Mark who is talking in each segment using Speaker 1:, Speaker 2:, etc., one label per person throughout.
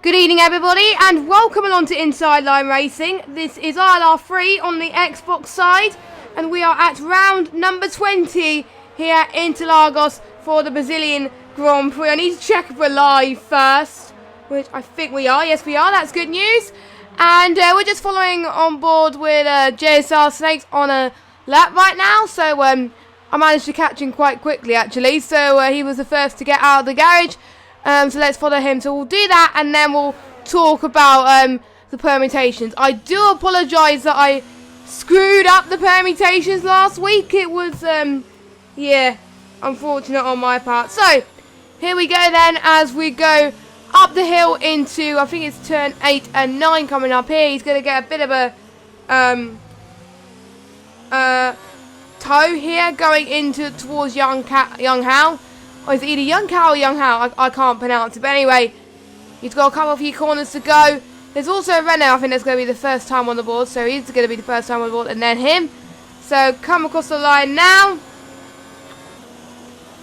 Speaker 1: Good evening everybody and welcome along to Inside Line Racing. This is ILR3 on the Xbox side and we are at round number 20 here at Interlagos for the Brazilian Grand Prix. I need to check if we're live first, which I think we are. Yes we are, that's good news. And we're just following on board with JSR Snakes on a lap right now. So I managed to catch him quite quickly actually. So he was the first to get out of the garage. So let's follow him. So we'll do that and then we'll talk about the permutations. I do apologise that I screwed up the permutations last week. It was, yeah, unfortunate on my part. So here we go then as we go up the hill into, I think it's turn 8 and 9 coming up here. He's going to get a bit of a toe here going into towards Young Hao. Or is it either Young Cow or Young Hao? I can't pronounce it. But anyway, he's got a couple of few corners to go. There's also a Renault, I think that's going to be the first time on the board. So he's going to be the first time on the board. And then him. So come across the line now.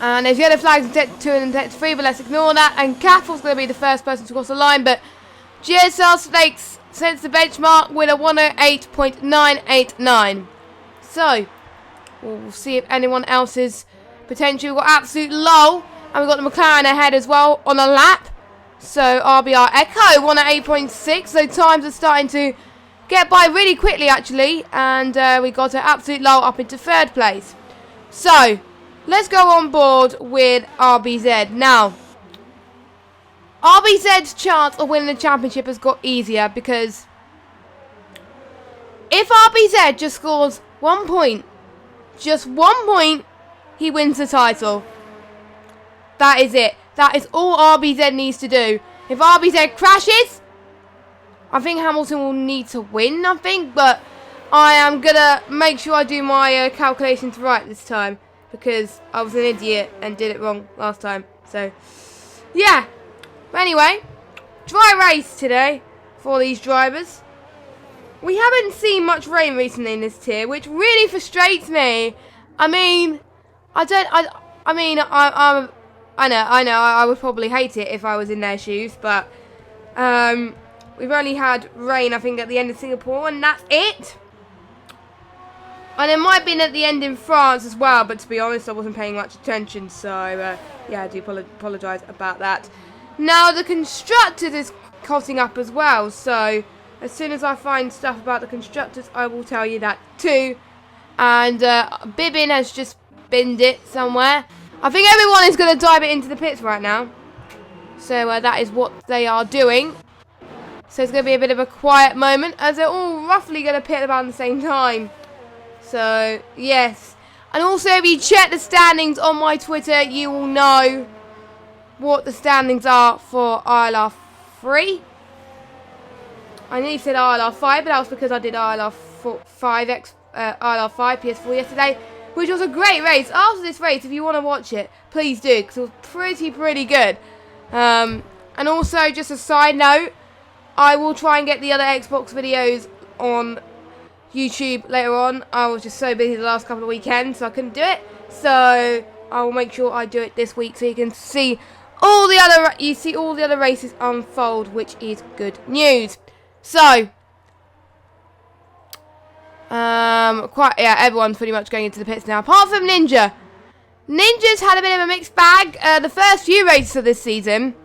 Speaker 1: And there's yellow flags in Tech 2 and Tech 3, but let's ignore that. And Cathle's going to be the first person to cross the line. But GSR Snakes sets the benchmark with a 108.989. So we'll see if anyone else is potentially. We've got Absolute Low, and we've got the McLaren ahead as well on a lap. So RBR Echo won at 8.6. So times are starting to get by really quickly actually, and we got an Absolute Low up into third place. So let's go on board with RBZ now. RBZ's chance of winning the championship has got easier because if RBZ just scores 1 point, just 1 point, he wins the title. That is it. That is all RBZ needs to do. If RBZ crashes, I think Hamilton will need to win, I think. But I am going to make sure I do my calculations right this time. Because I was an idiot and did it wrong last time. So, yeah. But anyway, dry race today for these drivers. We haven't seen much rain recently in this tier, which really frustrates me. I mean, I know, I would probably hate it if I was in their shoes, but we've only had rain, I think, at the end of Singapore, and that's it. And it might have been at the end in France as well, but to be honest, I wasn't paying much attention, so yeah, I do apologise about that. Now, the Constructors is costing up as well, so as soon as I find stuff about the Constructors, I will tell you that too. And Bibbin has just binned it somewhere. I think everyone is going to dive it into the pits right now. So that is what they are doing. So it's going to be a bit of a quiet moment as they're all roughly going to pit about the same time. So yes. And also if you check the standings on my Twitter, you will know what the standings are for ILR3. I nearly said ILR5, but that was because I did ILR5 PS4 yesterday, which was a great race. After this race, if you want to watch it, please do, because it was pretty good. And also, just a side note, I will try and get the other Xbox videos on YouTube later on. I was just so busy the last couple of weekends, so I couldn't do it. So I will make sure I do it this week, so you can see all the other races unfold, which is good news. So everyone's pretty much going into the pits now, apart from Ninja. Ninja's had a bit of a mixed bag. The first few races of this season,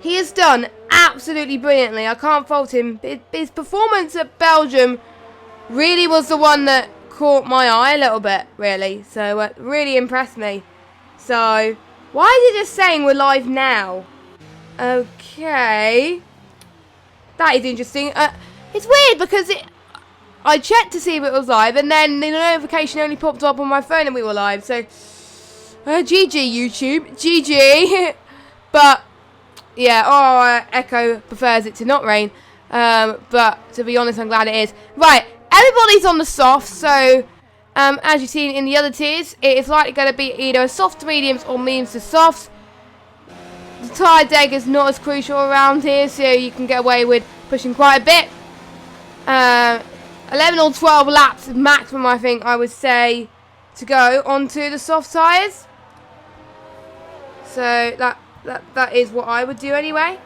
Speaker 1: he has done absolutely brilliantly. I can't fault him. His performance at Belgium really was the one that caught my eye a little bit, really. So, really impressed me. So, why is it just saying we're live now? Okay. That is interesting. It's weird because I checked to see if it was live, and then the notification only popped up on my phone and we were live. So, GG YouTube, GG. But yeah, Echo prefers it to not rain. But to be honest, I'm glad it is. Right, everybody's on the soft. So, as you've seen in the other tiers, it is likely going to be either a soft to mediums or mediums to softs. The tyre deg is not as crucial around here, so you can get away with pushing quite a bit. 11 or 12 laps maximum, I think I would say, to go onto the soft tyres. So that is what I would do anyway.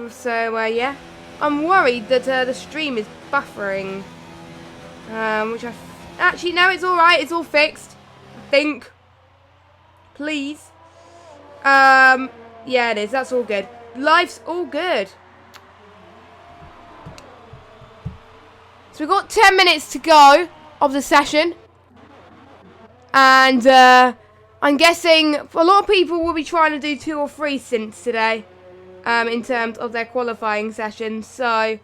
Speaker 1: So yeah. I'm worried that the stream is buffering. Which actually, no, it's alright. It's all fixed. I think. Please. Yeah, it is. That's all good. Life's all good. So we've got 10 minutes to go of the session. And I'm guessing a lot of people will be trying to do 2 or 3 stints today. In terms of their qualifying sessions. So,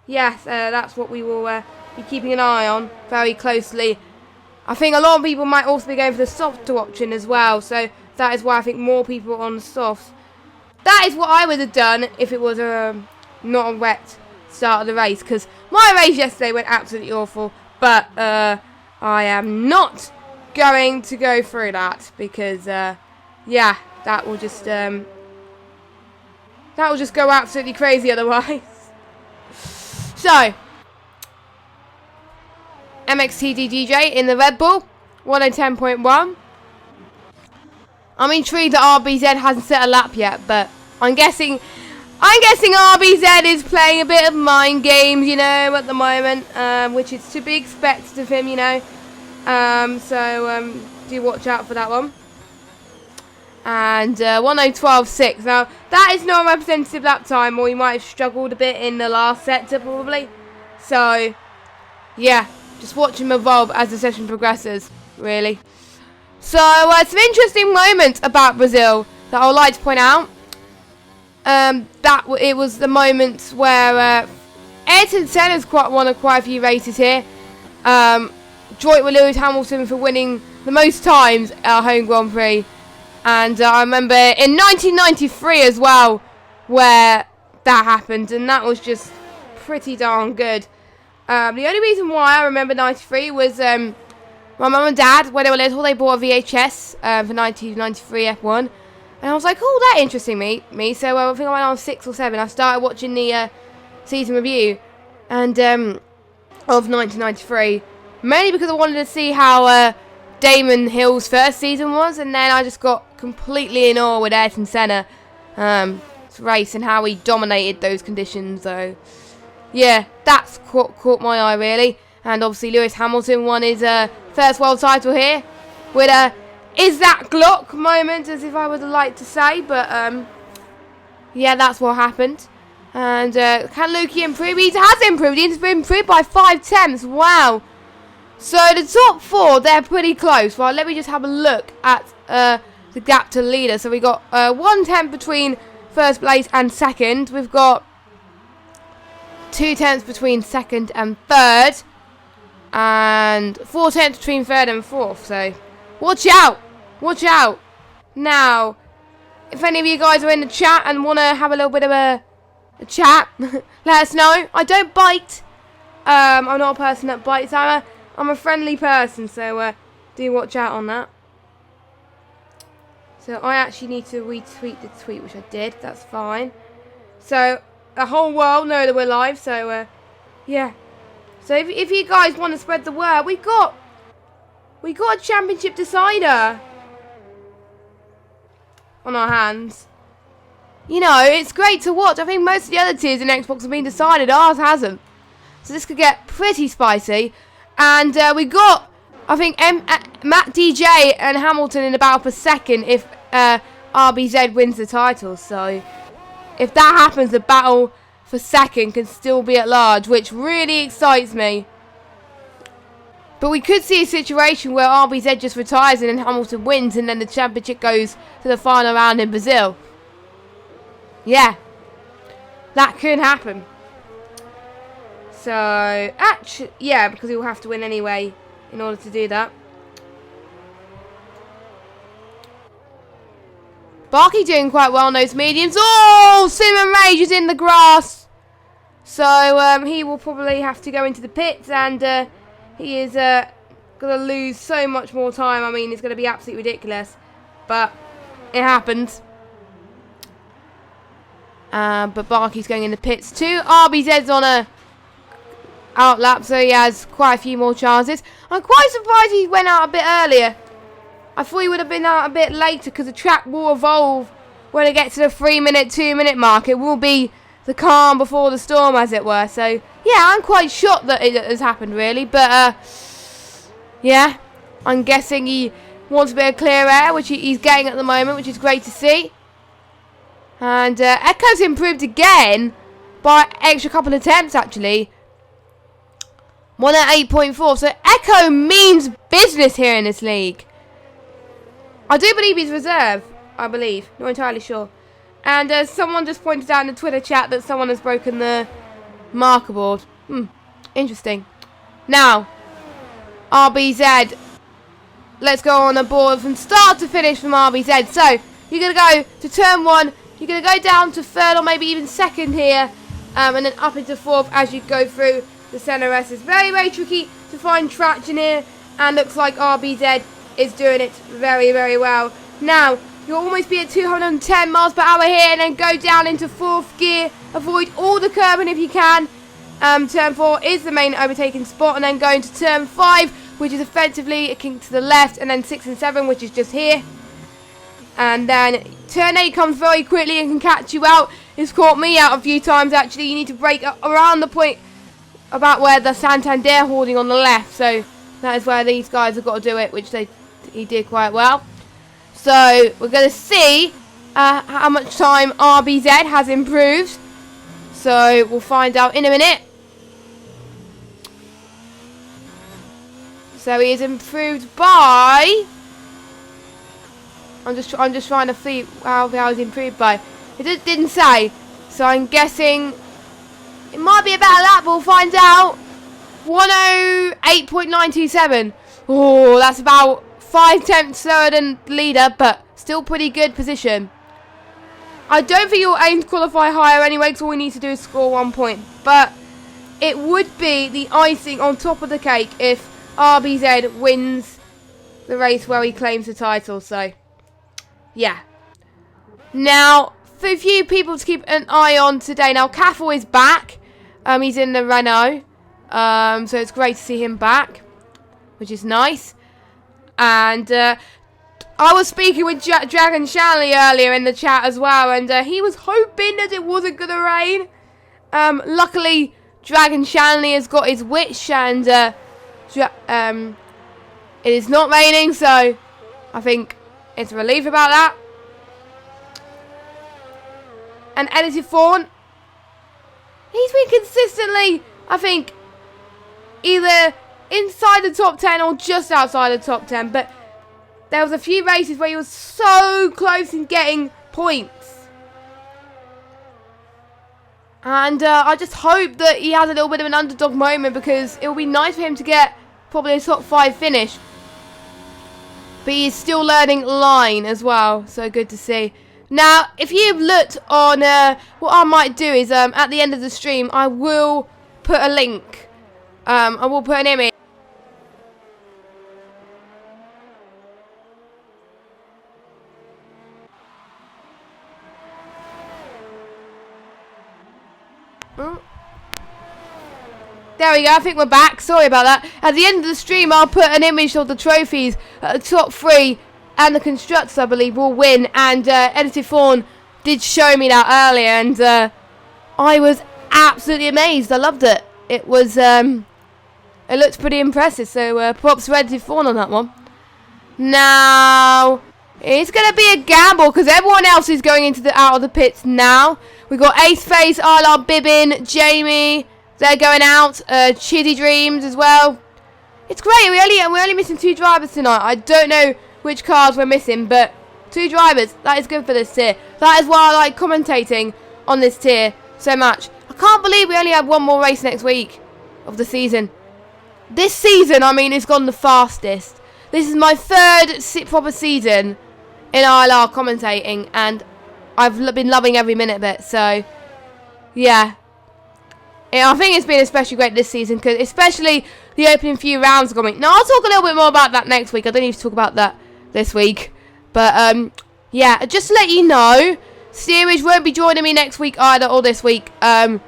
Speaker 1: yes, that's what we will be keeping an eye on very closely. I think a lot of people might also be going for the softer option as well. So, that is why I think more people are on the softs. That is what I would have done if it was not a wet start of the race. Because my race yesterday went absolutely awful. But I am not going to go through that. Because, yeah, that will just go absolutely crazy otherwise. So, MXTDJ in the Red Bull, 110.1. I'm intrigued that RBZ hasn't set a lap yet, but I'm guessing RBZ is playing a bit of mind games, you know, at the moment, which is to be expected of him, you know. So do watch out for that one. And 1:12.6. Now, that is not a representative lap time, or he might have struggled a bit in the last sector, probably. So, yeah, just watch him evolve as the session progresses, really. So, some interesting moments about Brazil that I would like to point out. It was the moments where Ayrton Senna's won quite a few races here. Joint with Lewis Hamilton for winning the most times at our home Grand Prix. And I remember in 1993 as well, where that happened, and that was just pretty darn good. The only reason why I remember 93 was my mum and dad, when they were little, they bought a VHS for 1993 F1. And I was like, oh, that interests me. So I think I went on 6 or 7. I started watching the season review and of 1993, mainly because I wanted to see how Damon Hill's first season was, and then I just got completely in awe with Ayrton Senna race and how he dominated those conditions. So yeah, that's caught my eye really. And obviously Lewis Hamilton won his first world title here with a "is that Glock" moment, as if I would like to say, but yeah, that's what happened. And can Lukey improve? He has improved. He's improved by 5/10. Wow. So the top 4, they're pretty close. Right, let me just have a look at the gap to the leader. So we got 1/10 between first place and second. We've got 2/10 between second and third, and 4/10 between third and fourth. So watch out, watch out. Now, if any of you guys are in the chat and want to have a little bit of a chat, let us know. I don't bite. I'm not a person that bites. I'm a friendly person, so do watch out on that. So I actually need to retweet the tweet, which I did. That's fine. So the whole world know that we're live. So yeah. So if you guys want to spread the word, we got a championship decider on our hands. You know, it's great to watch. I think most of the other tiers in Xbox have been decided. Ours hasn't. So this could get pretty spicy. And we got, I think, Matt DJ and Hamilton in the battle for second if RBZ wins the title. So if that happens, the battle for second can still be at large, which really excites me. But we could see a situation where RBZ just retires and then Hamilton wins, and then the championship goes to the final round in Brazil. Yeah, that could happen. So, actually, yeah, because he'll have to win anyway in order to do that. Barky doing quite well on those mediums. Oh, Cinnamon Rage is in the grass. So, he will probably have to go into the pits, and he is going to lose so much more time. I mean, it's going to be absolutely ridiculous. But it happens. But Barky's going in the pits too. RBZ's on a out lap, so he has quite a few more chances. I'm quite surprised he went out a bit earlier. I thought he would have been out a bit later because the track will evolve when it gets to the 3-minute, 2-minute mark, it will be the calm before the storm, as it were. So, yeah, I'm quite shocked that it has happened, really. But, yeah, I'm guessing he wants a bit of clear air, which he's getting at the moment, which is great to see. And Echo's improved again by an extra couple of attempts, actually. 1 at 8.4. So Echo means business here in this league. I do believe he's reserve. I believe. Not entirely sure. And someone just pointed out in the Twitter chat that someone has broken the marker board. Interesting. Now, RBZ. Let's go on the board from start to finish from RBZ. So, you're going to go to turn 1. You're going to go down to 3rd or maybe even 2nd here. And then up into 4th as you go through the centre S. It's very, very tricky to find traction here. And looks like RBZ is doing it very, very well. Now, you'll almost be at 210 miles per hour here. And then go down into 4th gear. Avoid all the curbing if you can. Turn 4 is the main overtaking spot. And then going to turn 5, which is effectively a kink to the left. And then 6 and 7, which is just here. And then turn 8 comes very quickly and can catch you out. It's caught me out a few times, actually. You need to brake around the point about where the Santander hoarding on the left. So that is where these guys have got to do it, which he did quite well. So we're going to see how much time RBZ has improved. So we'll find out in a minute. So he is improved by... I'm just trying to see how he's improved by. It didn't say. So I'm guessing it might be a better lap. We'll find out. 108.927. Oh, that's about 5 tenths slower than the leader, but still pretty good position. I don't think you'll aim to qualify higher anyway, because all we need to do is score 1 point. But it would be the icing on top of the cake if RBZ wins the race where he claims the title. So, yeah. Now, for a few people to keep an eye on today. Now, Caffel is back. He's in the Renault. So it's great to see him back, which is nice. And I was speaking with Dragon Shanley earlier in the chat as well, and he was hoping that it wasn't going to rain. Luckily, Dragon Shanley has got his witch, and it is not raining, so I think it's a relief about that. And Edited Fawn, he's been consistently, I think, either inside the top 10 or just outside the top 10. But there was a few races where he was so close in getting points. And I just hope that he has a little bit of an underdog moment, because it will be nice for him to get probably a top 5 finish. But he is still learning line as well, so good to see. Now, if you've looked on, what I might do is, at the end of the stream, I will put a link. I will put an image. There we go, I think we're back. Sorry about that. At the end of the stream, I'll put an image of the trophies. The top 3 and the constructors, I believe, will win. And Edited Fawn did show me that earlier, and I was absolutely amazed. I loved it. It was, it looked pretty impressive. So props to Edited Fawn on that one. Now, it's going to be a gamble, because everyone else is going into out of the pits now. We've got Ace Face, ILR, Bibbin, Jamie. They're going out. Chitty Dreams as well. It's great. We're only missing 2 drivers tonight. I don't know which cars we're missing, but 2 drivers. That is good for this tier. That is why I like commentating on this tier so much. I can't believe we only have 1 more race next week of the season. This season, I mean, it's gone the fastest. This is my 3rd proper season in ILR commentating, and I've been loving every minute of it. So, yeah. I think it's been especially great this season, because especially the opening few rounds going. Now, I'll talk a little bit more about that next week. I don't need to talk about that this week. But, yeah, just to let you know, Steerage won't be joining me next week either, or this week. I'm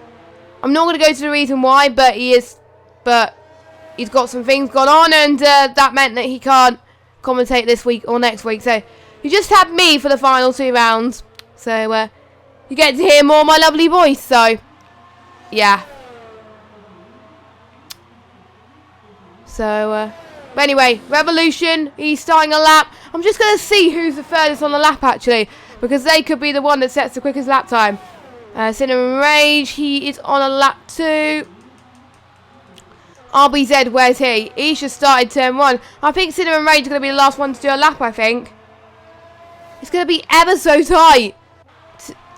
Speaker 1: not going to go to the reason why, but he's got some things going on, and that meant that he can't commentate this week or next week. So, you just have me for the final 2 rounds. So, you get to hear more of my lovely voice, so, yeah. So, but anyway, Revolution, he's starting a lap. I'm just going to see who's the furthest on the lap, actually, because they could be the one that sets the quickest lap time. Cinnamon Rage, he is on a lap 2. RBZ, where's he? He's just started turn 1. I think Cinnamon Rage is going to be the last one to do a lap, I think. It's going to be ever so tight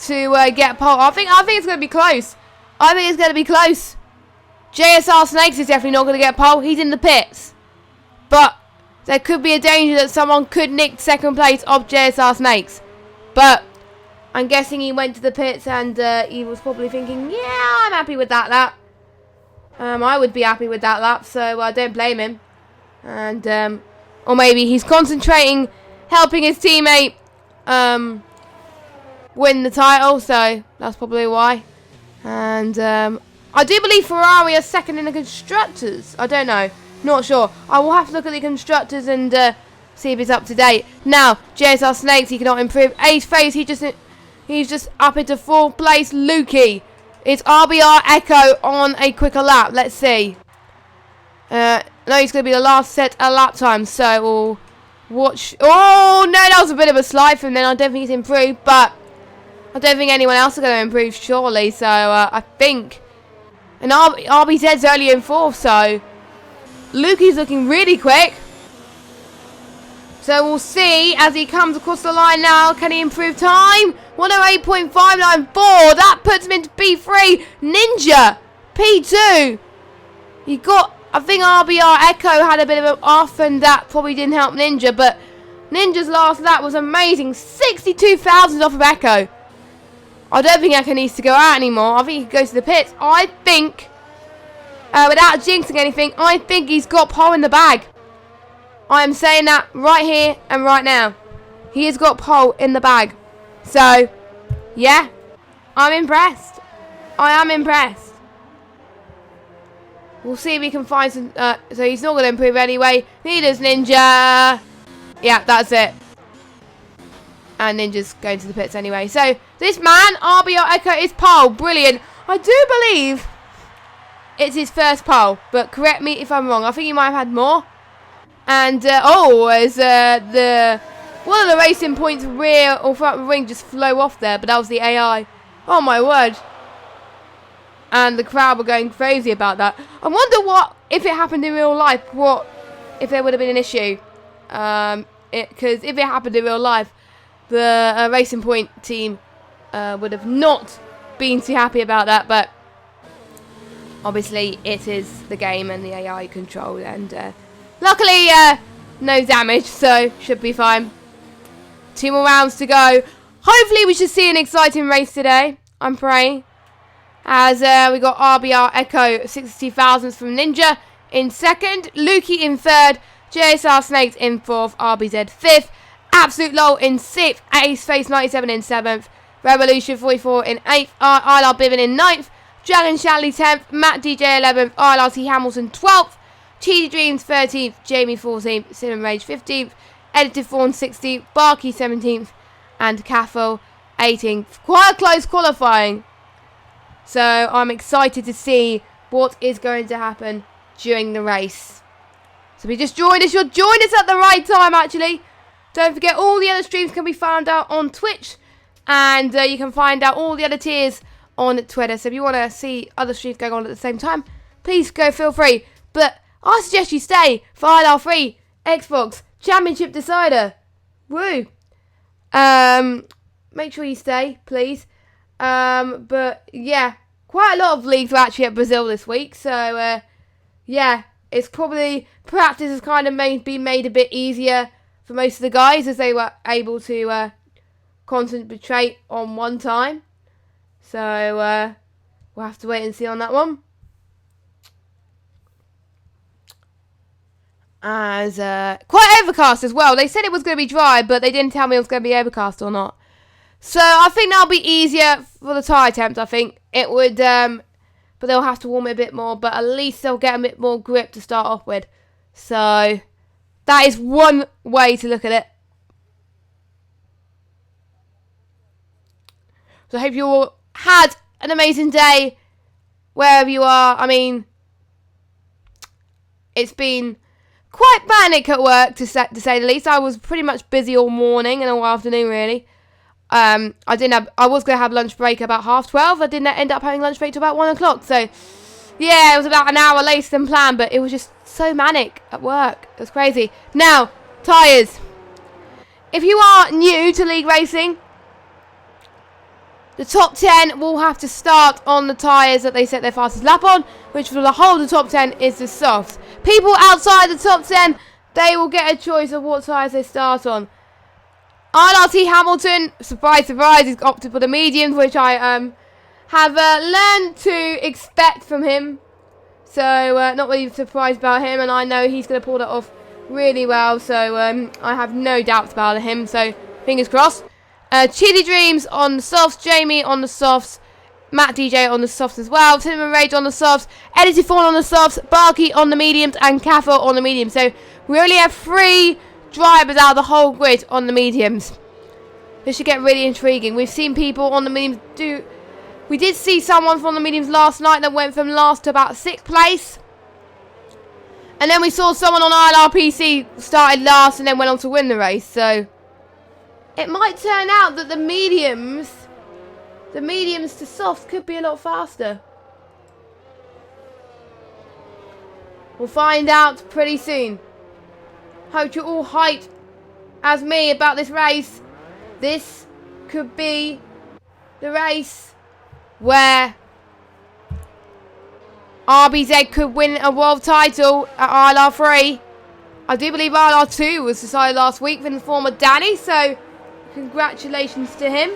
Speaker 1: to get pole. I think it's going to be close. I think it's going to be close. JSR Snakes is definitely not going to get pole. He's in the pits. But there could be a danger that someone could nick second place of JSR Snakes. But I'm guessing he went to the pits and he was probably thinking, yeah, I'm happy with that lap. I would be happy with that lap, so I don't blame him. And or maybe he's concentrating, helping his teammate win the title, so that's probably why. And I do believe Ferrari are second in the constructors. I don't know, not sure. I will have to look at the constructors and see if it's up to date. Now, JSR Snakes, he cannot improve. Ace Face, he's just up into 4th place. Lukey. It's RBR Echo on a quicker lap. Let's see. No, he's going to be the last set a lap time. So we'll watch. Oh, no, that was a bit of a slide from then. I don't think he's improved. But I don't think anyone else is going to improve, surely. So I think. And RBZ's only in 4th. So Lukey's looking really quick. So we'll see as he comes across the line now. Can he improve time? 108.594. That puts him into P3. Ninja, P2. He got, I think RBR Echo had a bit of an off and that probably didn't help Ninja. But Ninja's last lap was amazing. 62,000 off of Echo. I don't think Echo needs to go out anymore. I think he can go to the pits. I think, without jinxing anything, I think he's got pole in the bag. I am saying that right here and right now. He has got pole in the bag. So, yeah, I'm impressed. I am impressed. We'll see if we can find some... so he's not going to improve anyway. Neither does Ninja. Yeah, that's it. And Ninja's going to the pits anyway. So, this man, RBR Echo, is pole. Brilliant. I do believe it's his first pole. But correct me if I'm wrong. I think he might have had more. And, as one of the racing points rear or front ring just flew off there, but that was the AI. Oh my word. And the crowd were going crazy about that. I wonder what, if it happened in real life, what, if there would have been an issue. Because if it happened in real life, the Racing Point team would have not been too happy about that, but obviously it is the game and the AI control, and luckily no damage, so should be fine. 2 more rounds to go. Hopefully we should see an exciting race today, I'm praying. As we got RBR Echo 60,000 from Ninja in 2nd, Lukey in 3rd, JSR Snakes in 4th, RBZ 5th, Absolute Lol in 6th, Ace Face 97 in 7th, Revolution 44 in 8th, ILR Bibbin in 9th, Dragon Shanley 10th, Matt DJ 11th, ILRT Hamilton 12th, Cheesy Dreams 13th, Jamie 14th, Cinnamon Rage 15th, Edited Fawn 16th, Barkey 17th, and Caffel 18th. Quite a close qualifying. So I'm excited to see what is going to happen during the race. So if you just joined us, you'll join us at the right time actually. Don't forget all the other streams can be found out on Twitch. And you can find out all the other tiers on Twitter. So if you want to see other streams going on at the same time, please go feel free. But I suggest you stay for ILR3 Xbox Championship Decider. Woo! Make sure you stay, please. But yeah, quite a lot of leagues were actually at Brazil this week. So yeah, it's probably, perhaps this has kind of been made a bit easier for most of the guys as they were able to concentrate on one time. So we'll have to wait and see on that one. As quite overcast as well. They said it was going to be dry, but they didn't tell me it was going to be overcast or not. So I think that'll be easier for the tyre attempt. I think it would, but they'll have to warm it a bit more. But at least they'll get a bit more grip to start off with. So that is one way to look at it. So I hope you all had an amazing day wherever you are. I mean, it's been quite manic at work, to say the least. I was pretty much busy all morning and all afternoon, really. I was going to have lunch break about 12:30. I didn't end up having lunch break till about 1 o'clock. So, yeah, it was about an hour later than planned, but it was just so manic at work. It was crazy. Now, tyres. If you are new to league racing, the top 10 will have to start on the tyres that they set their fastest lap on, which for the whole of the top 10 is the softs. People outside the top 10, they will get a choice of what tyres they start on. ILR3 Hamilton, surprise, surprise, he's opted for the mediums, which I have learned to expect from him. So, not really surprised about him, and I know he's going to pull that off really well. So, I have no doubts about him. So, fingers crossed. Chili Dreams on the softs, Jamie on the softs, Matt DJ on the softs as well, Cinnamon Rage on the softs, Edited Fawn on the softs, Barky on the mediums, and Kaffa on the mediums. So, we only have 3 drivers out of the whole grid on the mediums. This should get really intriguing. We've seen people on the mediums do... We did see someone from the mediums last night that went from last to about 6th place. And then we saw someone on ILRPC started last and then went on to win the race. So, it might turn out that the mediums to softs could be a lot faster. We'll find out pretty soon. Hope you're all hyped as me about this race. This could be the race where RBZ could win a world title at ILR3. I do believe ILR2 was decided last week in the form of Danny, so congratulations to him.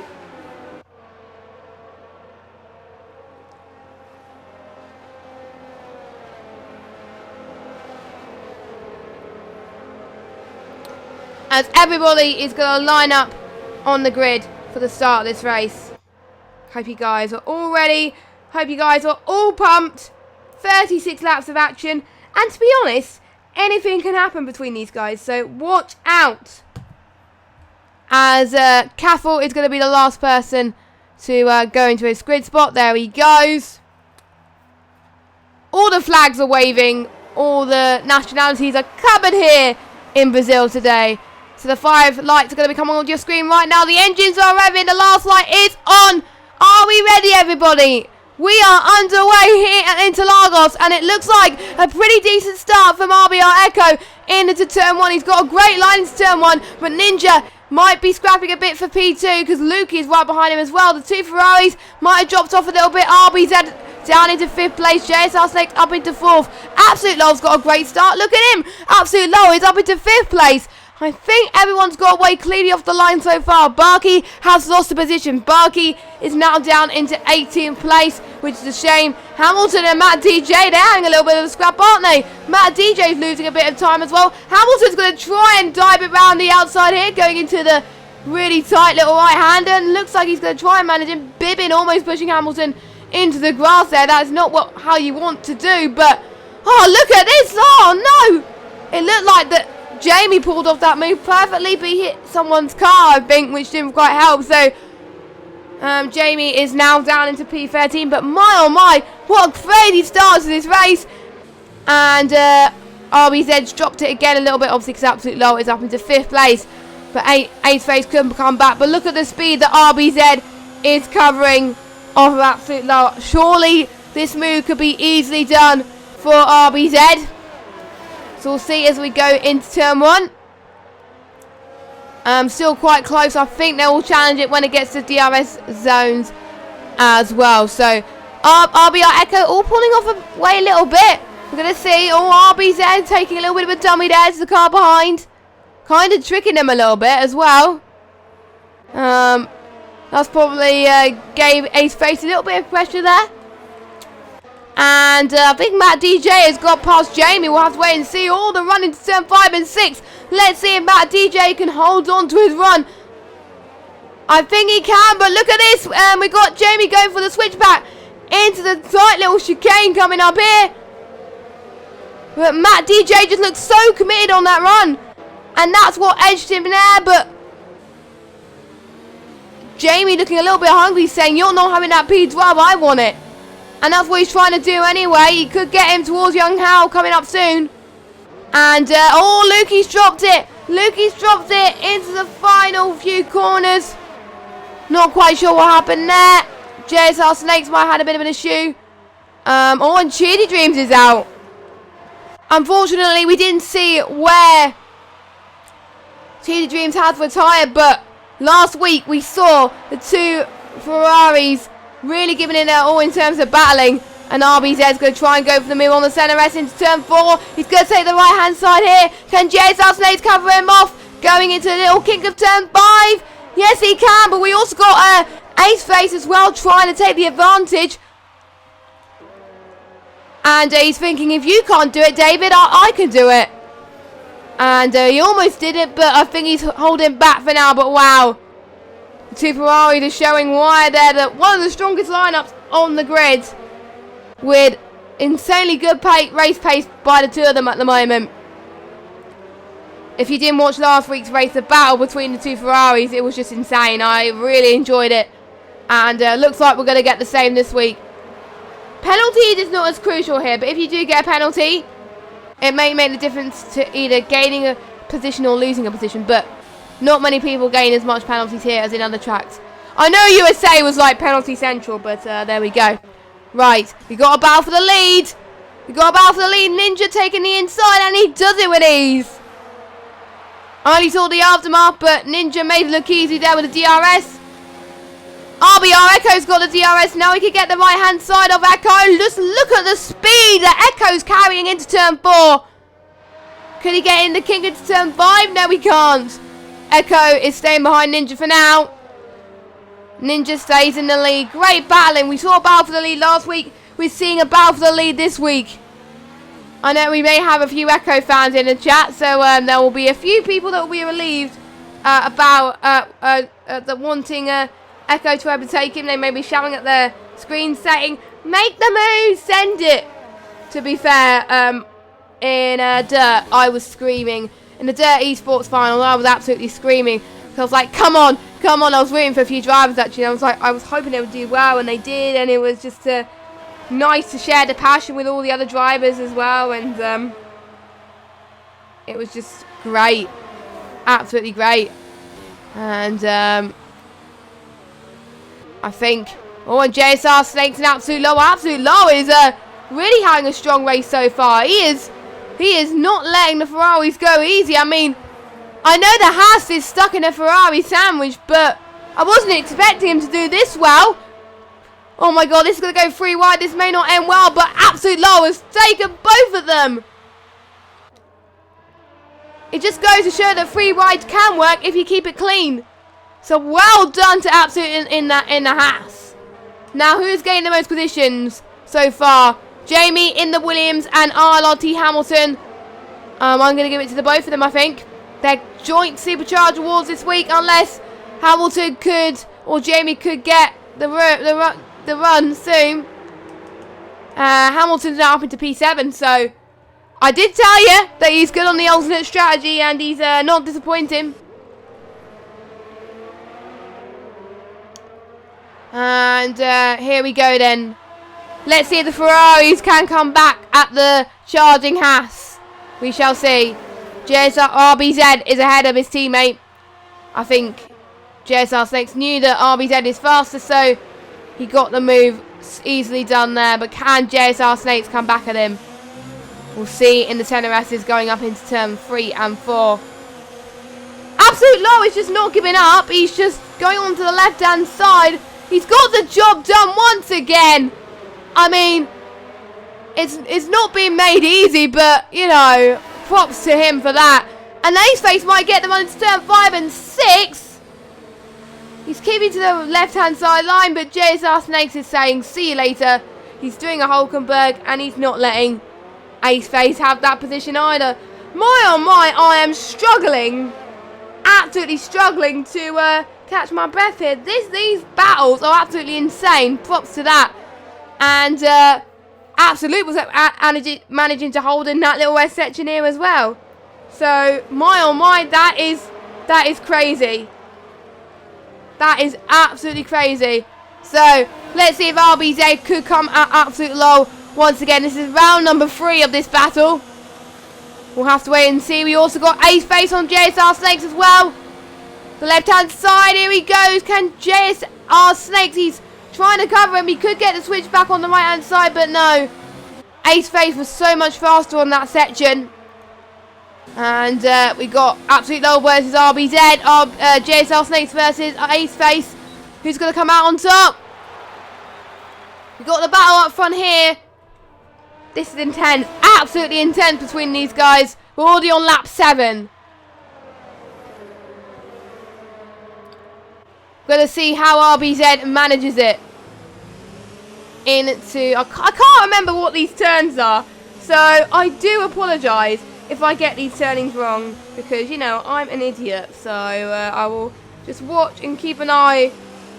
Speaker 1: As everybody is going to line up on the grid for the start of this race. Hope you guys are all ready. Hope you guys are all pumped. 36 laps of action. And to be honest, anything can happen between these guys. So watch out. As Caffel is going to be the last person to go into his grid spot. There he goes. All the flags are waving. All the nationalities are covered here in Brazil today. So the 5 lights are going to be coming onto your screen right now. The engines are revving. The last light is on. Are we ready, everybody? We are underway here at Interlagos, and it looks like a pretty decent start from RBR Echo into turn 1. He's got a great line into turn 1, but Ninja might be scrapping a bit for P2 because Lukey is right behind him as well. The 2 Ferraris might have dropped off a little bit. RBZ down into 5th place. JSR Snakes up into 4th. Absolute Low's got a great start. Look at him. Absolute Low is up into 5th place. I think everyone's got away clearly off the line so far. Barky has lost the position. Barky is now down into 18th place, which is a shame. Hamilton and Matt DJ, they're having a little bit of a scrap, aren't they? Matt DJ's losing a bit of time as well. Hamilton's going to try and dive it round the outside here, going into the really tight little right-hander. And looks like he's going to try and manage him. Bibbin almost pushing Hamilton into the grass there. That's not how you want to do, but... Oh, look at this! Oh, no! It looked like that Jamie pulled off that move perfectly, but he hit someone's car, I think, which didn't quite help. So, Jamie is now down into P13. But my oh my, what a crazy start to this race. And RBZ's dropped it again a little bit, obviously, because Absolute Low is up into 5th place. But 8th place couldn't come back. But look at the speed that RBZ is covering off of Absolute Low. Surely this move could be easily done for RBZ. So we'll see as we go into turn 1. Still quite close. I think they will challenge it when it gets to DRS zones as well. So RBR Echo all pulling off away a little bit. We're going to see RBZ taking a little bit of a dummy there to the car behind. Kind of tricking them a little bit as well. That's probably gave Ace Face a little bit of pressure there. And I think Matt DJ has got past Jamie. We'll have to wait and see all the run into turn 5 and 6. Let's see if Matt DJ can hold on to his run. I think he can, but look at this. We got Jamie going for the switchback into the tight little chicane coming up here. But Matt DJ just looks so committed on that run. And that's what edged him there, but Jamie looking a little bit hungry, saying, you're not having that P12, I want it. And that's what he's trying to do anyway. He could get him towards young Hal coming up soon. And, oh, Lukey's dropped it. Lukey's dropped it into the final few corners. Not quite sure what happened there. JSR Snakes might have had a bit of an issue. Oh, and Cheerdy Dreams is out. Unfortunately, we didn't see where Cheerdy Dreams had retired, but last week we saw the two Ferraris really giving it their all in terms of battling. And RBZ's going to try and go for the move on the centre S into turn 4. He's going to take the right hand side here. Can JSR Snakes cover him off? Going into the little kink of turn 5. Yes, he can, but we also got Ace Face as well trying to take the advantage. And he's thinking, if you can't do it, David, I can do it. And he almost did it, but I think he's holding back for now. But wow, the two Ferraris are showing why they're one of the strongest lineups on the grid, with insanely good race pace by the two of them at the moment. If you didn't watch last week's race, the battle between the two Ferraris, it was just insane. I really enjoyed it. And looks like we're going to get the same this week. Penalty is not as crucial here, but if you do get a penalty, it may make the difference to either gaining a position or losing a position. But not many people gain as much penalties here as in other tracks. I know USA was like penalty central, but there we go. Right, we got a battle for the lead. We got a battle for the lead. Ninja taking the inside, and he does it with ease. I only saw the aftermath, but Ninja made it look easy there with the DRS. RBR Echo's got the DRS. Now he can get the right hand side of Echo. Just look at the speed that Echo's carrying into turn 4. Can he get in the kink into turn 5? No, he can't. Echo is staying behind Ninja for now. Ninja stays in the lead. Great battling. We saw a battle for the lead last week. We're seeing a battle for the lead this week. I know we may have a few Echo fans in the chat, so there will be a few people that will be relieved about the wanting Echo to overtake him. They may be shouting at their screen saying, make the move, send it. To be fair, in Dirt, I was screaming. In the Dirt Esports final, I was absolutely screaming. I was like, come on, come on. I was rooting for a few drivers, actually. I was hoping they would do well, and they did. And it was just nice to share the passion with all the other drivers as well. And it was just great. Absolutely great. And I think, oh, and JSR Snakes an absolute low. Absolute low is really having a strong race so far. He is not letting the Ferraris go easy. I mean, I know the Haas is stuck in a Ferrari sandwich, but I wasn't expecting him to do this well. Oh my god, this is going to go 3 wide. This may not end well, but absolute low has taken both of them. It just goes to show that 3 wide can work if you keep it clean. So well done to Absolute in the Haas. Now, who's gained the most positions so far? Jamie in the Williams and ILR3 Hamilton. I'm going to give it to the both of them, I think. Their joint supercharge awards this week, unless Hamilton could, or Jamie could get the run soon. Hamilton's now up into P7, so I did tell you that he's good on the alternate strategy, and he's not disappointing. And here we go then. Let's see if the Ferraris can come back at the charging Haas. We shall see. JSR RBZ is ahead of his teammate. I think JSR Snakes knew that RBZ is faster, so he got the move easily done there. But can JSR Snakes come back at him? We'll see in the tenor S's going up into turn 3 and 4. Absolute Low is just not giving up. He's just going on to the left-hand side. He's got the job done once again. I mean, it's not being made easy, but, you know, props to him for that. And Ace Face might get them on into turn 5 and 6. He's keeping to the left-hand side line, but JSR Snakes is saying, see you later. He's doing a Hulkenberg, and he's not letting Ace Face have that position either. My oh my, I am struggling, absolutely struggling to catch my breath here. These battles are absolutely insane. Props to that. And Absolute was managing to hold in that little west section here as well. So my oh my, that is crazy. That is absolutely crazy. So, let's see if RBZ could come at absolute low once again. This is round number 3 of this battle. We'll have to wait and see. We also got Ace Face on JSR Snakes as well. The left-hand side, here he goes. Can JSR Snakes, he's trying to cover him. He could get the switch back on the right-hand side, but no. Ace Face was so much faster on that section. And we got Absolute Low versus RBZ. JSR Snakes versus Ace Face. Who's going to come out on top? We got the battle up front here. This is intense. Absolutely intense between these guys. We're already on lap 7. Going to see how RBZ manages it. I can't remember what these turns are. So I do apologise if I get these turnings wrong. Because, you know, I'm an idiot. So I will just watch and keep an eye.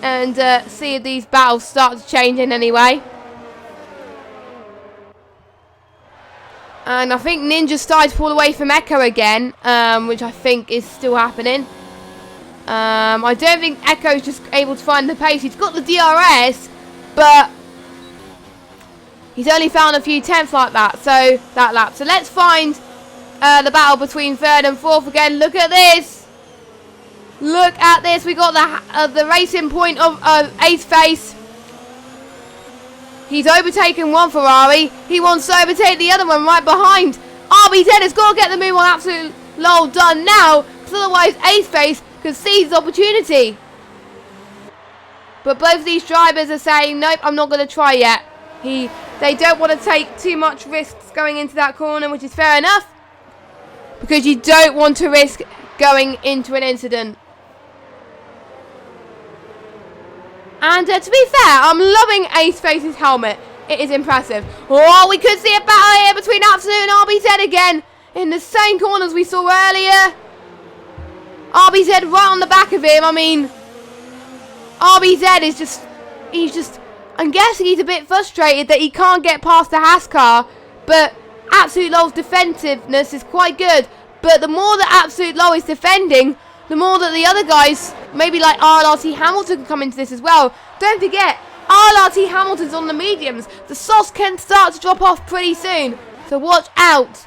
Speaker 1: And see if these battles start to change in any way. And I think Ninja started to pull away from Echo again, which I think is still happening. I don't think Echo's just able to find the pace. He's got the DRS, but he's only found a few tenths like that, so that lap. So let's find the battle between 3rd and 4th again. Look at this. Look at this. We got the racing point of Ace Face. He's overtaken one Ferrari. He wants to overtake the other one right behind. RBZ has got to get the move on absolute low done now, because otherwise Ace Face could seize the opportunity. But both of these drivers are saying, nope, I'm not going to try yet. They don't want to take too much risks going into that corner, which is fair enough, because you don't want to risk going into an incident. And to be fair, I'm loving Ace Face's helmet. It is impressive. Oh, we could see a battle here between Absolute and RBZ again. In the same corners we saw earlier. RBZ right on the back of him. I mean, RBZ is just, I'm guessing he's a bit frustrated that he can't get past the Haas car. But Absolute Low's defensiveness is quite good. But the more that Absolute Low is defending, the more that the other guys, maybe like ILR3 Hamilton, can come into this as well. Don't forget, ILR3 Hamilton's on the mediums. The sauce can start to drop off pretty soon, so watch out.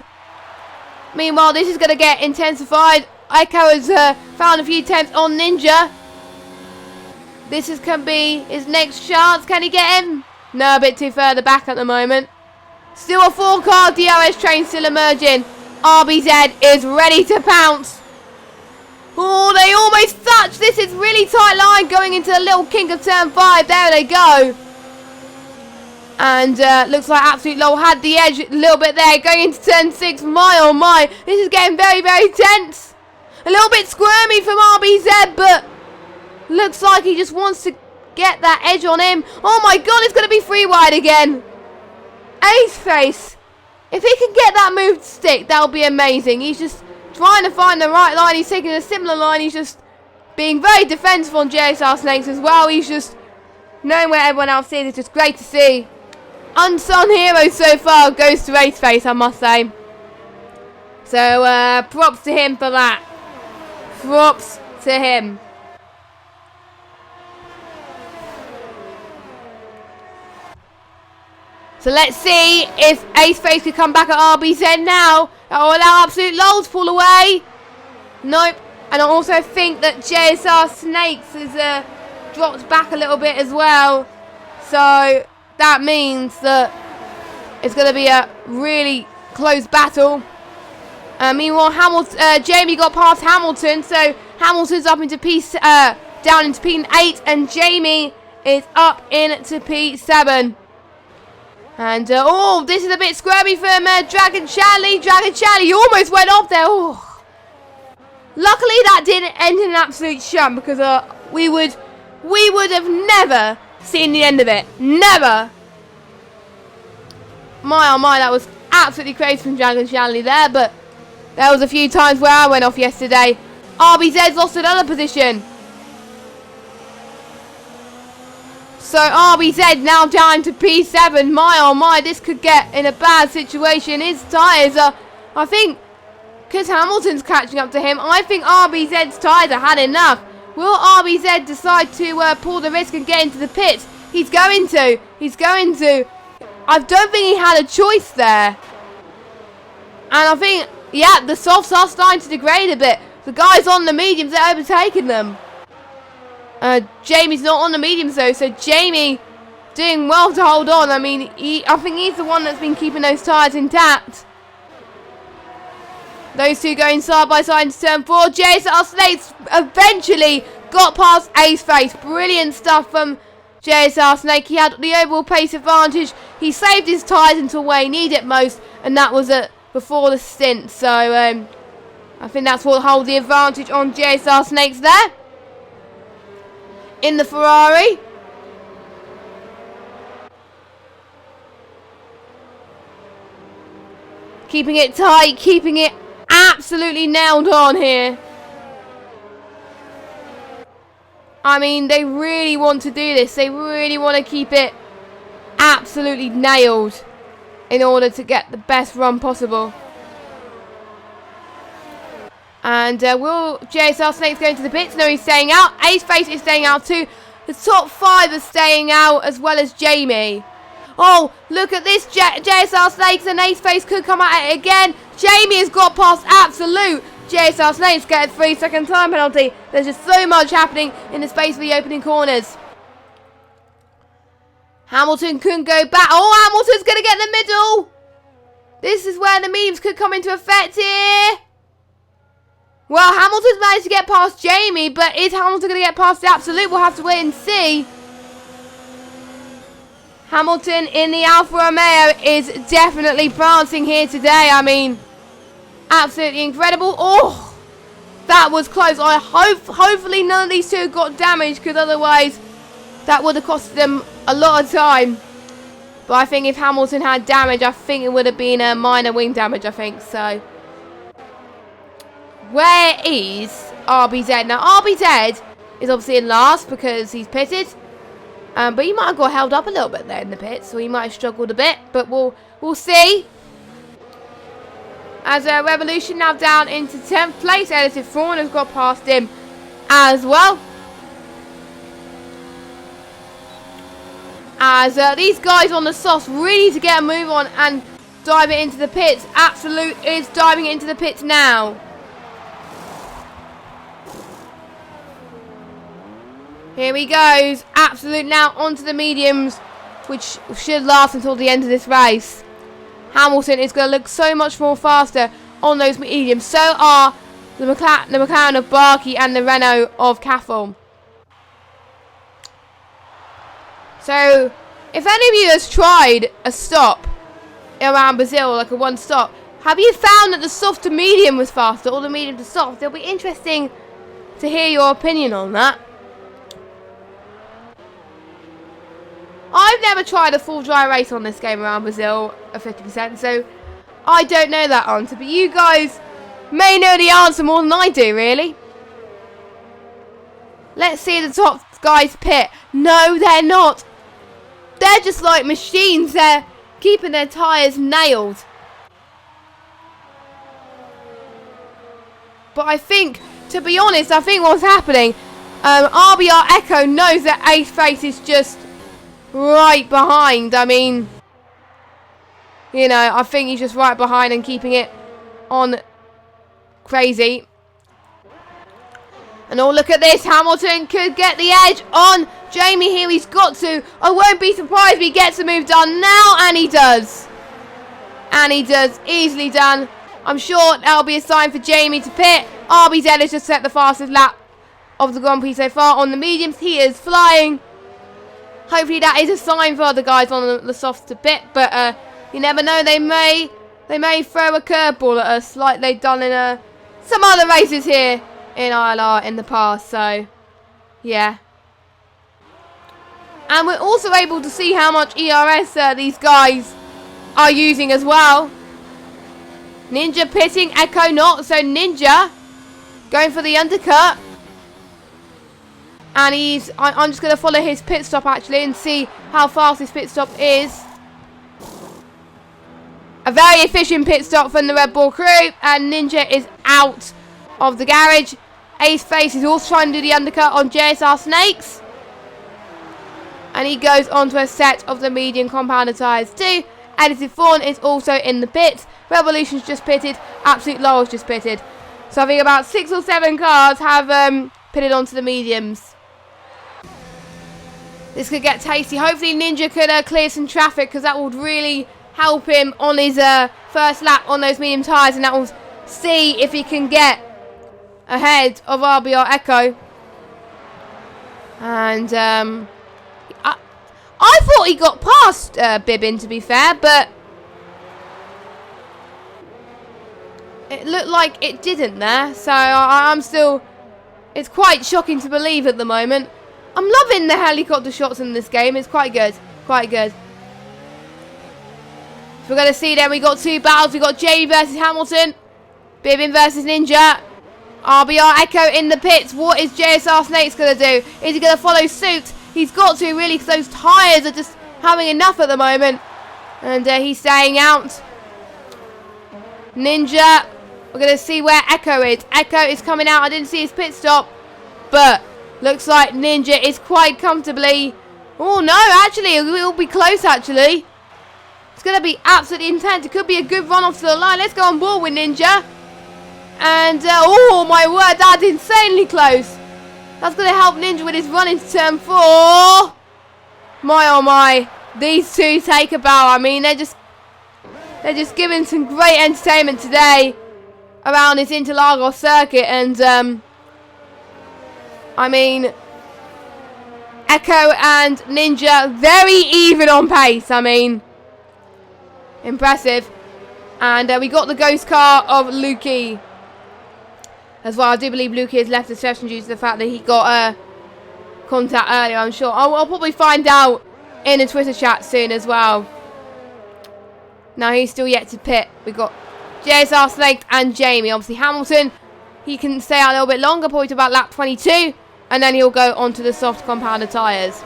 Speaker 1: Meanwhile, this is going to get intensified. Echo has found a few tenths on Ninja. This can be his next chance. Can he get him? No, a bit too further back at the moment. Still a 4-car DRS train still emerging. RBZ is ready to pounce. Oh, they almost touched. This is really tight line going into the little kink of turn 5. There they go. And looks like Absolute Low had the edge a little bit there. Going into turn 6. My oh my. This is getting very, very tense. A little bit squirmy from RBZ, but looks like he just wants to get that edge on him. Oh my god, it's going to be free wide again. Ace Face. If he can get that move to stick, that'll be amazing. He's just trying to find the right line. He's taking a similar line. He's just being very defensive on JSR Snakes as well. He's just knowing where everyone else is. It's just great to see. Unsung hero so far goes to Ace Face, I must say. So props to him for that. Props to him. So let's see if Ace Face can come back at RBZ now. That will allow Absolute Low to pull away. Nope. And I also think that JSR Snakes has dropped back a little bit as well. So that means that it's going to be a really close battle. Meanwhile, Jamie got past Hamilton. So Hamilton's up into down into P8. And Jamie is up into P7. And, oh, this is a bit squirmy from Dragon Charlie. Dragon Charlie almost went off there. Oh. Luckily, that didn't end in an absolute sham, because we would have never seen the end of it. Never. My, oh my, that was absolutely crazy from Dragon Charlie there, but there was a few times where I went off yesterday. RBZ's lost another position. So RBZ now down to P7. My oh my, this could get in a bad situation. His tyres are, I think, because Hamilton's catching up to him, I think RBZ's tyres are had enough. Will RBZ decide to pull the risk and get into the pits? He's going to. He's going to. I don't think he had a choice there. And I think, yeah, the softs are starting to degrade a bit. The guys on the mediums are overtaking them. Jamie's not on the mediums though, so Jamie doing well to hold on. I mean, I think he's the one that's been keeping those tyres intact. Those two going side by side into turn 4. JSR Snakes eventually got past Ace Face. Brilliant stuff from JSR Snake. He had the overall pace advantage. He saved his tyres until where he needed it most, and that was before the stint. So I think that's what hold the advantage on JSR Snakes there. In the Ferrari. Keeping it tight, keeping it absolutely nailed on here. I mean, they really want to do this. They really want to keep it absolutely nailed in order to get the best run possible. And will JSR Snakes go into the pits? No, he's staying out. Ace Face is staying out too. The top 5 are staying out, as well as Jamie. Oh, look at this. JSR Snakes and Ace Face could come at it again. Jamie has got past Absolute. JSR Snakes get a 3-second time penalty. There's just so much happening in the space of the opening corners. Hamilton couldn't go back. Oh, Hamilton's going to get in the middle. This is where the mediums could come into effect here. Well, Hamilton's managed to get past Jamie, but is Hamilton going to get past the Absolute? We'll have to wait and see. Hamilton in the Alfa Romeo is definitely prancing here today. I mean, absolutely incredible. Oh, that was close. Hopefully none of these two got damaged, because otherwise that would have cost them a lot of time. But I think if Hamilton had damage, I think it would have been a minor wing damage, I think. So, where is RBZ? Now, RBZ is obviously in last because he's pitted. But he might have got held up a little bit there in the pits, so he might have struggled a bit. But we'll see. As Revolution now down into 10th place. Edited Thorn has got past him as well. As these guys on the softs really need to get a move on and dive it into the pits. Absolute is diving into the pits now. Here he goes. Absolute now onto the mediums, which should last until the end of this race. Hamilton is going to look so much more faster on those mediums. So are the McLaren of Barkey and the Renault of Cathal. So, if any of you has tried a stop around Brazil, like a one stop, have you found that the soft to medium was faster, or the medium to soft? It'll be interesting to hear your opinion on that. I've never tried a full dry race on this game around Brazil at 50%, so I don't know that answer. But you guys may know the answer more than I do, really. Let's see the top guys pit. No, they're not. They're just like machines. They're keeping their tyres nailed. But I think, to be honest, I think what's happening, RBR Echo knows that Ace Face is just right behind. I mean, you know, I think he's just right behind and keeping it on crazy. And oh, look at this. Hamilton could get the edge on Jamie here. He's got to. I won't be surprised if he gets the move done now. And he does. And he does. Easily done. I'm sure that'll be a sign for Jamie to pit. RBZ has just set the fastest lap of the Grand Prix so far on the mediums. He is flying. Hopefully that is a sign for other guys on the softs to pit. But you never know. They may throw a curveball at us like they've done in some other races here in ILR in the past. So, yeah. And we're also able to see how much ERS these guys are using as well. Ninja pitting, Echo not. So Ninja going for the undercut. And I'm just going to follow his pit stop actually and see how fast his pit stop is. A very efficient pit stop from the Red Bull crew. And Ninja is out of the garage. Ace Face is also trying to do the undercut on JSR Snakes. And he goes on to a set of the medium compounded tyres too. Edited Fawn is also in the pits. Revolution's just pitted. Absolute Laurel's just pitted. So I think about 6 or 7 cars have pitted onto the mediums. This could get tasty. Hopefully Ninja could clear some traffic, because that would really help him on his first lap on those medium tyres, and that will see if he can get ahead of RBR Echo. And I thought he got past Bibbin, to be fair, but it looked like it didn't there. So I'm still... It's quite shocking to believe at the moment. I'm loving the helicopter shots in this game. It's quite good. Quite good. So we're going to see then. We got 2 battles. We got Jamie versus Hamilton. Bibbin versus Ninja. RBR Echo in the pits. What is JSR Snakes going to do? Is he going to follow suit? He's got to, really, because those tyres are just having enough at the moment. And he's staying out. Ninja. We're going to see where Echo is. Echo is coming out. I didn't see his pit stop. But looks like Ninja is quite comfortably... Oh, no, actually, it will be close, actually. It's going to be absolutely intense. It could be a good run off to the line. Let's go on board with Ninja. And, oh, my word, that's insanely close. That's going to help Ninja with his run into turn 4. My, oh, my. These two take a bow. I mean, they're just giving some great entertainment today around this Interlagos circuit. And, I mean, Echo and Ninja very even on pace. I mean, impressive. And we got the ghost car of Lukey as well. I do believe Lukey has left the session due to the fact that he got contact earlier, I'm sure. I'll probably find out in the Twitter chat soon as well. Now he's still yet to pit. We've got JSR Snake and Jamie. Obviously Hamilton, he can stay out a little bit longer, probably to about lap 22. And then he'll go onto the soft compounded tyres.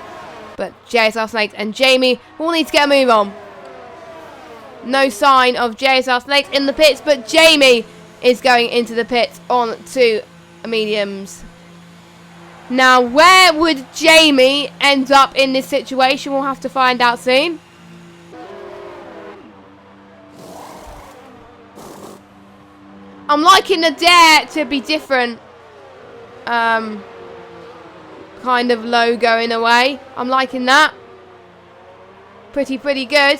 Speaker 1: But JSR Snake and Jamie will need to get a move on. No sign of JSR Snakes in the pits, but Jamie is going into the pits on 2 mediums. Now, where would Jamie end up in this situation? We'll have to find out soon. I'm liking the dare to be different kind of logo in a way. I'm liking that. Pretty good.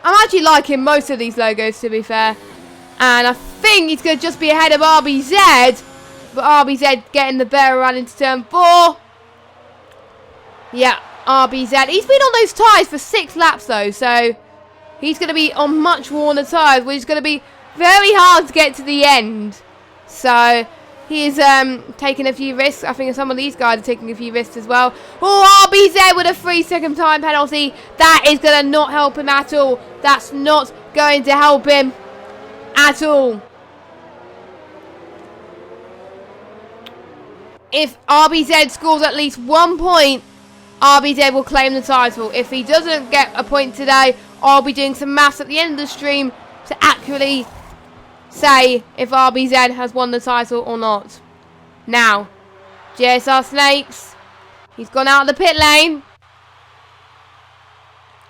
Speaker 1: I'm actually liking most of these logos, to be fair. And I think he's going to just be ahead of RBZ. But RBZ getting the better run into turn 4. Yeah, RBZ. He's been on those tyres for 6 laps, though. So he's going to be on much worn tyres, which is going to be very hard to get to the end. So he's taking a few risks. I think some of these guys are taking a few risks as well. Oh, RBZ with a 3-second time penalty. That is going to not help him at all. That's not going to help him at all. If RBZ scores at least 1 point, RBZ will claim the title. If he doesn't get a point today, I'll be doing some maths at the end of the stream to accurately say if RBZ has won the title or not. Now, JSR Snakes, he's gone out of the pit lane.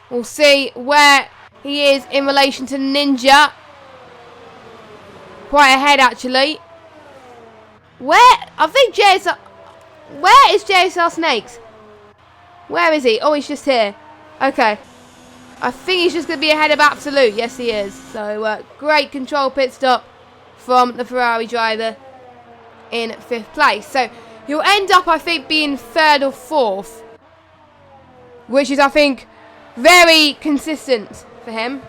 Speaker 1: We'll see where he is in relation to Ninja. Quite ahead, actually. Where is JSR Snakes? Where is he? Oh, he's just here. Okay. I think he's just going to be ahead of Absolute. Yes, he is. So, great control pit stop from the Ferrari driver in 5th place. So, he'll end up, I think, being 3rd or 4th. Which is, I think, very consistent for him.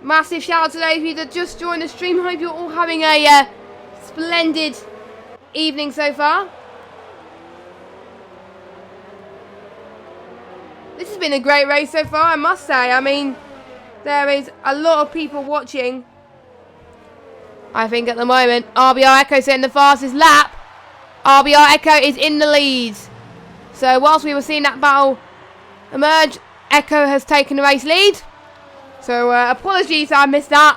Speaker 1: Massive shout out to those of you that just joined the stream. Hope you're all having a splendid evening so far. This has been a great race so far, I must say. I mean, there is a lot of people watching. I think at the moment, RBR Echo setting the fastest lap. RBR Echo is in the lead. So whilst we were seeing that battle emerge, Echo has taken the race lead. So apologies I missed that.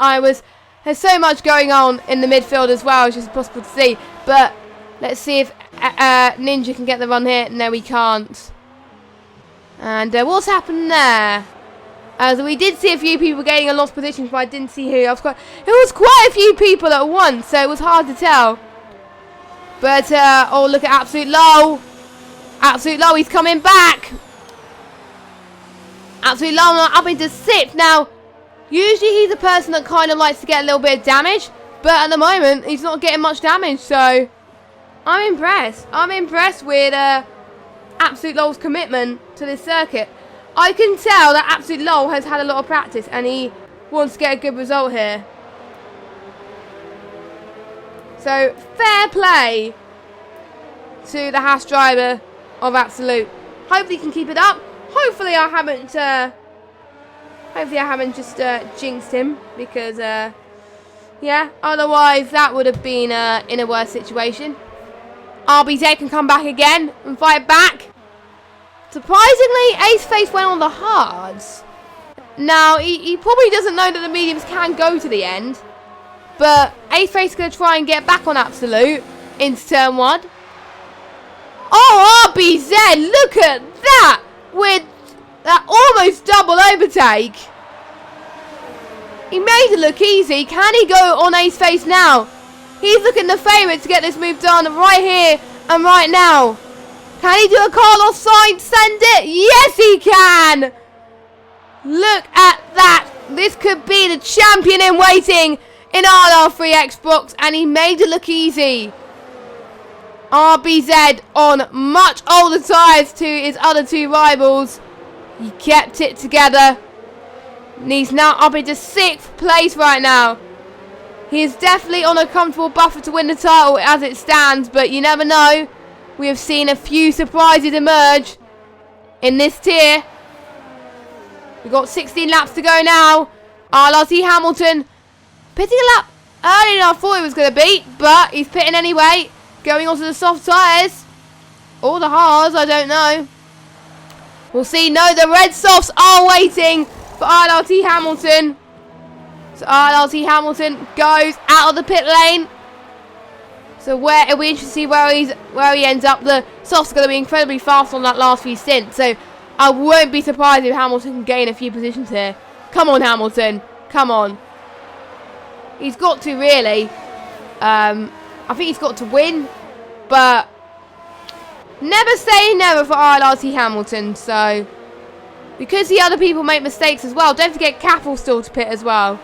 Speaker 1: There's so much going on in the midfield as well, it's just impossible to see. But let's see if Ninja can get the run here. No, he can't. And what's happened there? So we did see a few people getting a lost positions, but I didn't see who. It was quite a few people at once, so it was hard to tell. But, oh, look at Absolute Low. Absolute Low, he's coming back. Absolute Low up into 6th. Now, usually he's a person that kind of likes to get a little bit of damage, but at the moment, he's not getting much damage, so I'm impressed. I'm impressed with Absolute Low's commitment to this circuit. I can tell that Absolute Low has had a lot of practice and he wants to get a good result here. So, fair play to the Haas driver of Absolute. Hopefully he can keep it up. Hopefully I haven't just jinxed him because, yeah, otherwise that would have been in a worse situation. RBZ can come back again and fight back. Surprisingly, Ace Face went on the hards. Now, he probably doesn't know that the mediums can go to the end. But Ace Face is going to try and get back on Absolute into turn 1. Oh, RBZ, look at that! With that almost double overtake. He made it look easy. Can he go on Ace Face now? He's looking the favourite to get this move done right here and right now. Can he do a Carlos Sainz? Send it? Yes, he can! Look at that. This could be the champion in waiting in ILR3 Xbox, and he made it look easy. RBZ on much older tyres to his other 2 rivals. He kept it together. And he's now up into 6th place right now. He is definitely on a comfortable buffer to win the title as it stands, but you never know. We have seen a few surprises emerge in this tier. We've got 16 laps to go now. ILR3 Hamilton pitting a lap earlier than I thought he was going to be, but he's pitting anyway. Going onto the soft tyres. Or the hards, I don't know. We'll see. No, the red softs are waiting for ILR3 Hamilton. So ILR3 Hamilton goes out of the pit lane. So it'll be interesting to see where he ends up. The softs are going to be incredibly fast on that last few stints. So I won't be surprised if Hamilton can gain a few positions here. Come on, Hamilton. Come on. He's got to, really. I think he's got to win. But never say never for ILR3 Hamilton. So because the other people make mistakes as well. Don't forget Cappel still to pit as well.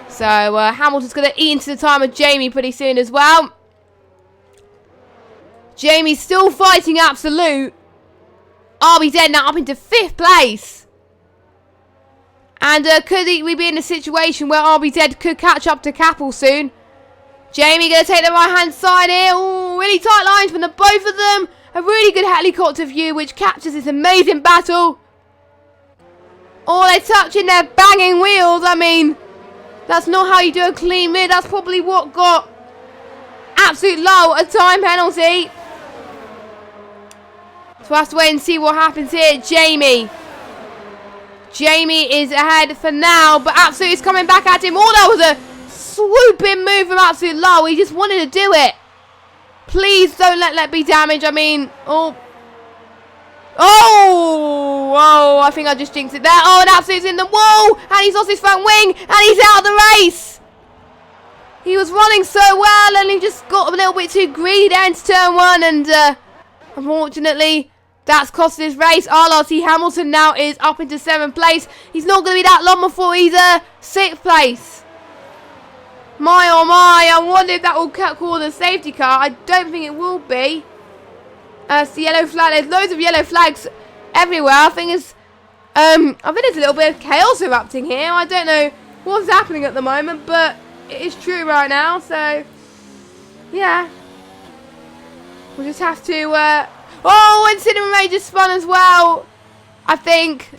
Speaker 1: So Hamilton's going to eat into the time of Jamie pretty soon as well. Jamie's still fighting Absolute. RBZ now up into 5th place. And could we be in a situation where RBZ could catch up to Cappel soon? Jamie going to take the right-hand side here. Ooh, really tight lines from the both of them. A really good helicopter view which captures this amazing battle. Oh, they're touching their banging wheels. I mean, that's not how you do a clean mid. That's probably what got Absolute Low a time penalty. So we'll have to wait and see what happens here. Jamie is ahead for now, but Absolute is coming back at him. Oh, that was a swooping move from Absolute Low. He just wanted to do it. Please don't let that be damage. I mean, oh, I think I just jinxed it there. Oh, and Absolute's in the wall, and he's lost his front wing, and he's out of the race. He was running so well, and he just got a little bit too greedy there into turn 1, and unfortunately, that's cost his race. ILR3 Hamilton now is up into 7th place. He's not going to be that long before he's 6th place. My oh my, I wonder if that will call the safety car. I don't think it will be. It's the yellow flag. There's loads of yellow flags everywhere. I think there's a little bit of chaos erupting here. I don't know what's happening at the moment, but it is true right now. So, yeah. We'll just have to... Oh, and Cinema Ray just spun as well. I think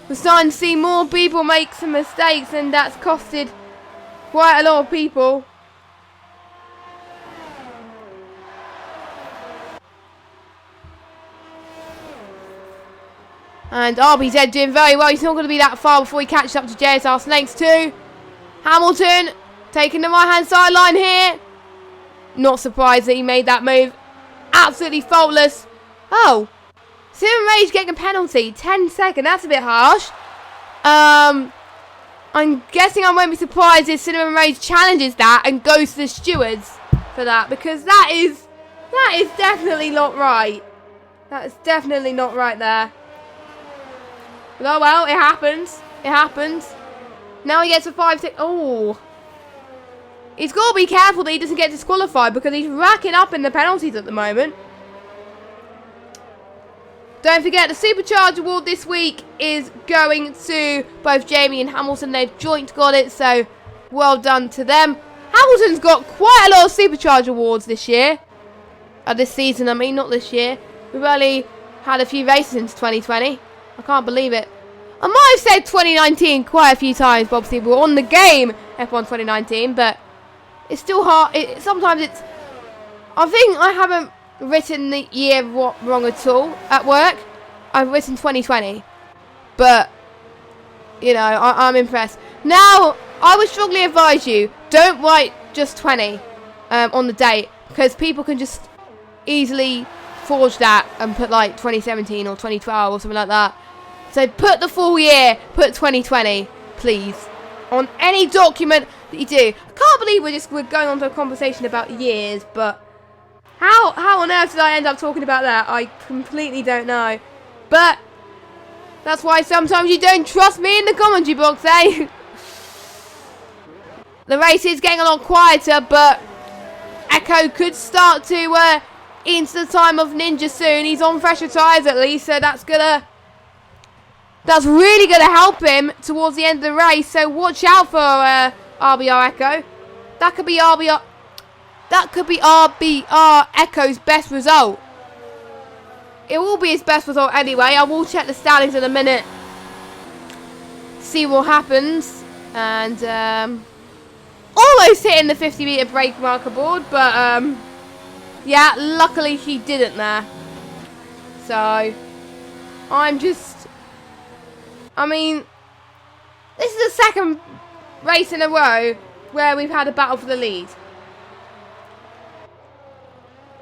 Speaker 1: we're starting to see more people make some mistakes, and that's costed quite a lot of people. And RBZ doing very well. He's not going to be that far before he catches up to JSR Snakes too. Hamilton taking the right-hand sideline here. Not surprised that he made that move. Absolutely faultless. Oh, Cinnamon Rage getting a penalty. 10 seconds. That's a bit harsh. I'm guessing I won't be surprised if Cinnamon Rage challenges that and goes to the stewards for that, because that is definitely not right. That is definitely not right there. But oh well, it happens. It happens. Now he gets a 5-6. Oh. He's got to be careful that he doesn't get disqualified because he's racking up in the penalties at the moment. Don't forget, the Supercharge Award this week is going to both Jamie and Hamilton. They've joint got it, so well done to them. Hamilton's got quite a lot of Supercharge Awards this year. This season, I mean, not this year. We've only had a few races since 2020. I can't believe it. I might have said 2019 quite a few times, obviously we're on the game F1 2019, but it's still hard. Sometimes it's... I think I haven't written the year wrong at all at work. I've written 2020. But, you know, I'm impressed. Now, I would strongly advise you, don't write just 20 on the date, because people can just easily forge that and put like 2017 or 2012 or something like that. So put the full year, put 2020, please, on any document that you do. I can't believe we're going on to a conversation about years, but how on earth did I end up talking about that? I completely don't know. But that's why sometimes you don't trust me in the commentary box, eh? The race is getting a lot quieter, but Echo could start to into the time of Ninja soon. He's on fresher tyres at least, so that's really gonna help him towards the end of the race. So watch out for RBR Echo. That could be RBR Echo's best result. It will be his best result anyway. I will check the standings in a minute, see what happens, and almost hitting the 50-meter brake marker board, but yeah, luckily he didn't there. So I mean, this is the second race in a row where we've had a battle for the lead.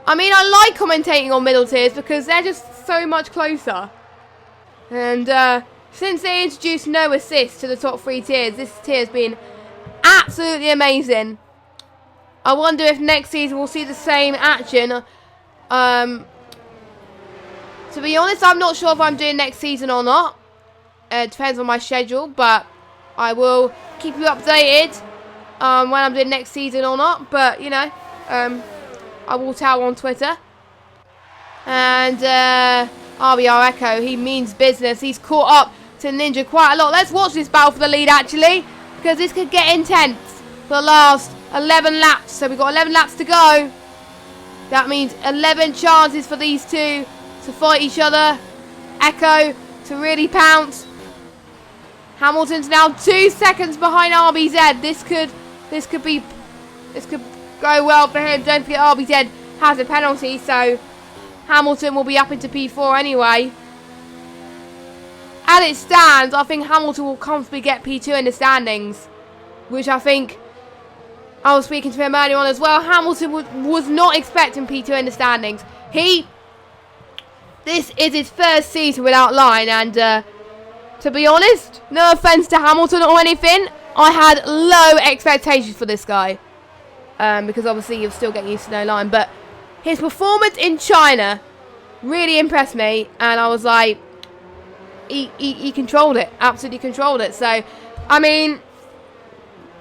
Speaker 1: I mean, I like commentating on middle tiers because they're just so much closer. And since they introduced no assist to the top 3 tiers, this tier has been absolutely amazing. I wonder if next season we'll see the same action. To be honest, I'm not sure if I'm doing next season or not. It depends on my schedule, but I will keep you updated when I'm doing next season or not. But, you know, I will tell on Twitter. And RBR Echo, he means business. He's caught up to Ninja quite a lot. Let's watch this battle for the lead, actually, because this could get intense for the last 11 laps. So we've got 11 laps to go. That means 11 chances for these two to fight each other. Echo to really pounce. Hamilton's now 2 seconds behind RBZ. This could go well for him. Don't forget RBZ has a penalty, so Hamilton will be up into P4 anyway. As it stands, I think Hamilton will comfortably get P2 in the standings, which I think, I was speaking to him earlier on as well, Hamilton was not expecting P2 in the standings. This is his first season without line, and to be honest, no offence to Hamilton or anything, I had low expectations for this guy. Because obviously you're still getting used to no line, but his performance in China really impressed me, and I was like, he controlled it, absolutely controlled it. So, I mean,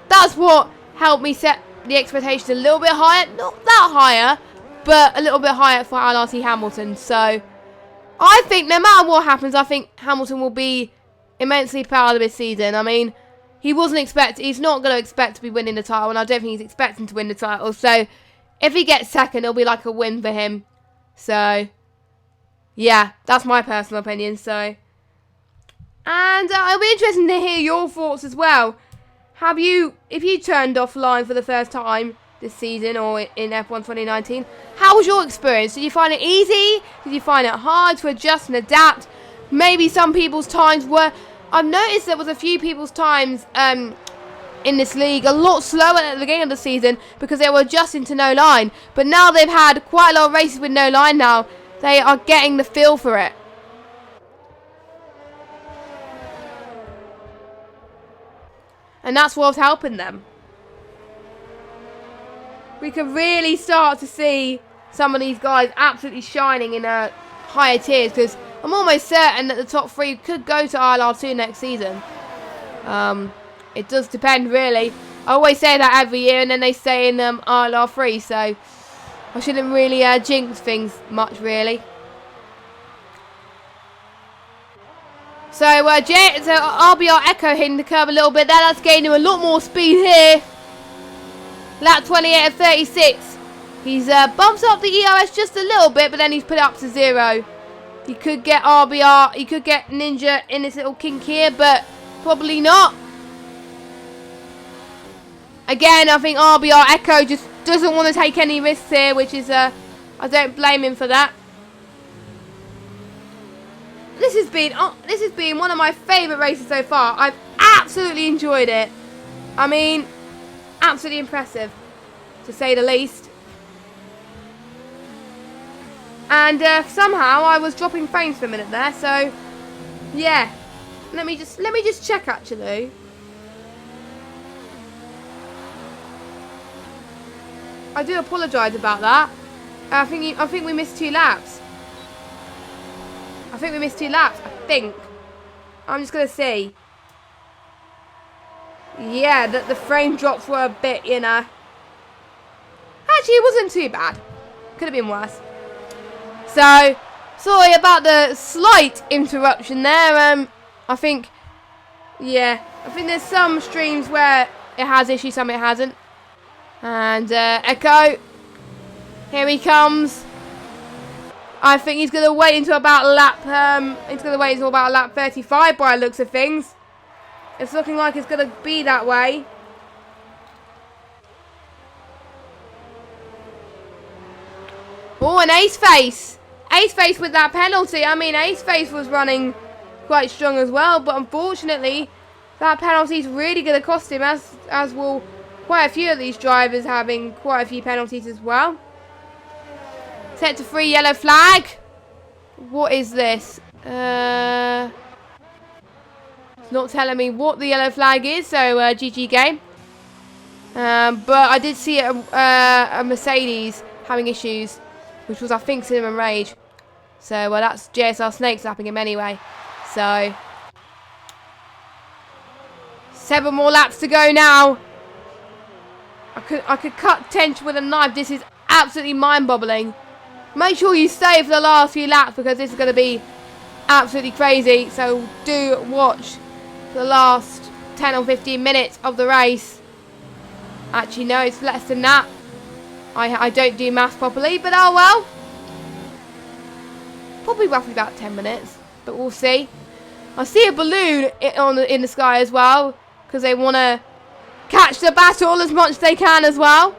Speaker 1: that's what helped me set the expectations a little bit higher, not that higher, but a little bit higher for ILR3 Hamilton. So, I think no matter what happens, I think Hamilton will be immensely proud of this season. I mean, he's not going to expect to be winning the title, and I don't think he's expecting to win the title. So, if he gets second, it'll be like a win for him. So, yeah, that's my personal opinion. So, and it'll be interesting to hear your thoughts as well. If you turned off line for the first time this season or in F1 2019, how was your experience? Did you find it easy? Did you find it hard to adjust and adapt? maybe some people's times were... I've noticed there was a few people's times in this league a lot slower at the beginning of the season because they were adjusting to no line. But now they've had quite a lot of races with no line now. They are getting the feel for it. And that's what's helping them. We can really start to see some of these guys absolutely shining in higher tiers, because I'm almost certain that the top 3 could go to ILR2 next season. It does depend, really. I always say that every year, and then they stay in ILR3, so I shouldn't really jinx things much, really. So, RBR Echo hitting the curve a little bit there. That's gaining a lot more speed here. Lap 28 of 36. He's bumped up the ERS just a little bit, but then he's put it up to 0. You could get RBR, you could get Ninja in this little kink here, but probably not. Again, I think RBR Echo just doesn't want to take any risks here, which is, I don't blame him for that. This has been one of my favourite races so far. I've absolutely enjoyed it. I mean, absolutely impressive, to say the least. And somehow I was dropping frames for a minute there, so yeah. Let me just check actually. I do apologise about that. I think we missed 2 laps. I think we missed 2 laps. I think. I'm just gonna see. Yeah, the frame drops were a bit, you know. Actually, it wasn't too bad. Could have been worse. So, sorry about the slight interruption there. I think there's some streams where it has issues, some it hasn't. And Echo, here he comes. I think he's gonna wait until about lap 35 by the looks of things. It's looking like it's gonna be that way. Oh, an Ace Face. Ace Face with that penalty. I mean, Ace Face was running quite strong as well, but unfortunately, that penalty is really going to cost him, as will quite a few of these drivers having quite a few penalties as well. Set to 3, yellow flag. What is this? It's not telling me what the yellow flag is, so GG game. But I did see a Mercedes having issues, which was, I think, Cinnamon Rage. So, that's JSR Snake slapping him anyway. So, 7 more laps to go now. I could cut tension with a knife. This is absolutely mind-boggling. Make sure you stay for the last few laps, because this is going to be absolutely crazy. So, do watch the last 10 or 15 minutes of the race. Actually, no, it's less than that. I don't do maths properly, but oh well. Probably roughly about 10 minutes, but we'll see. I see a balloon in the sky as well, because they want to catch the battle as much as they can as well.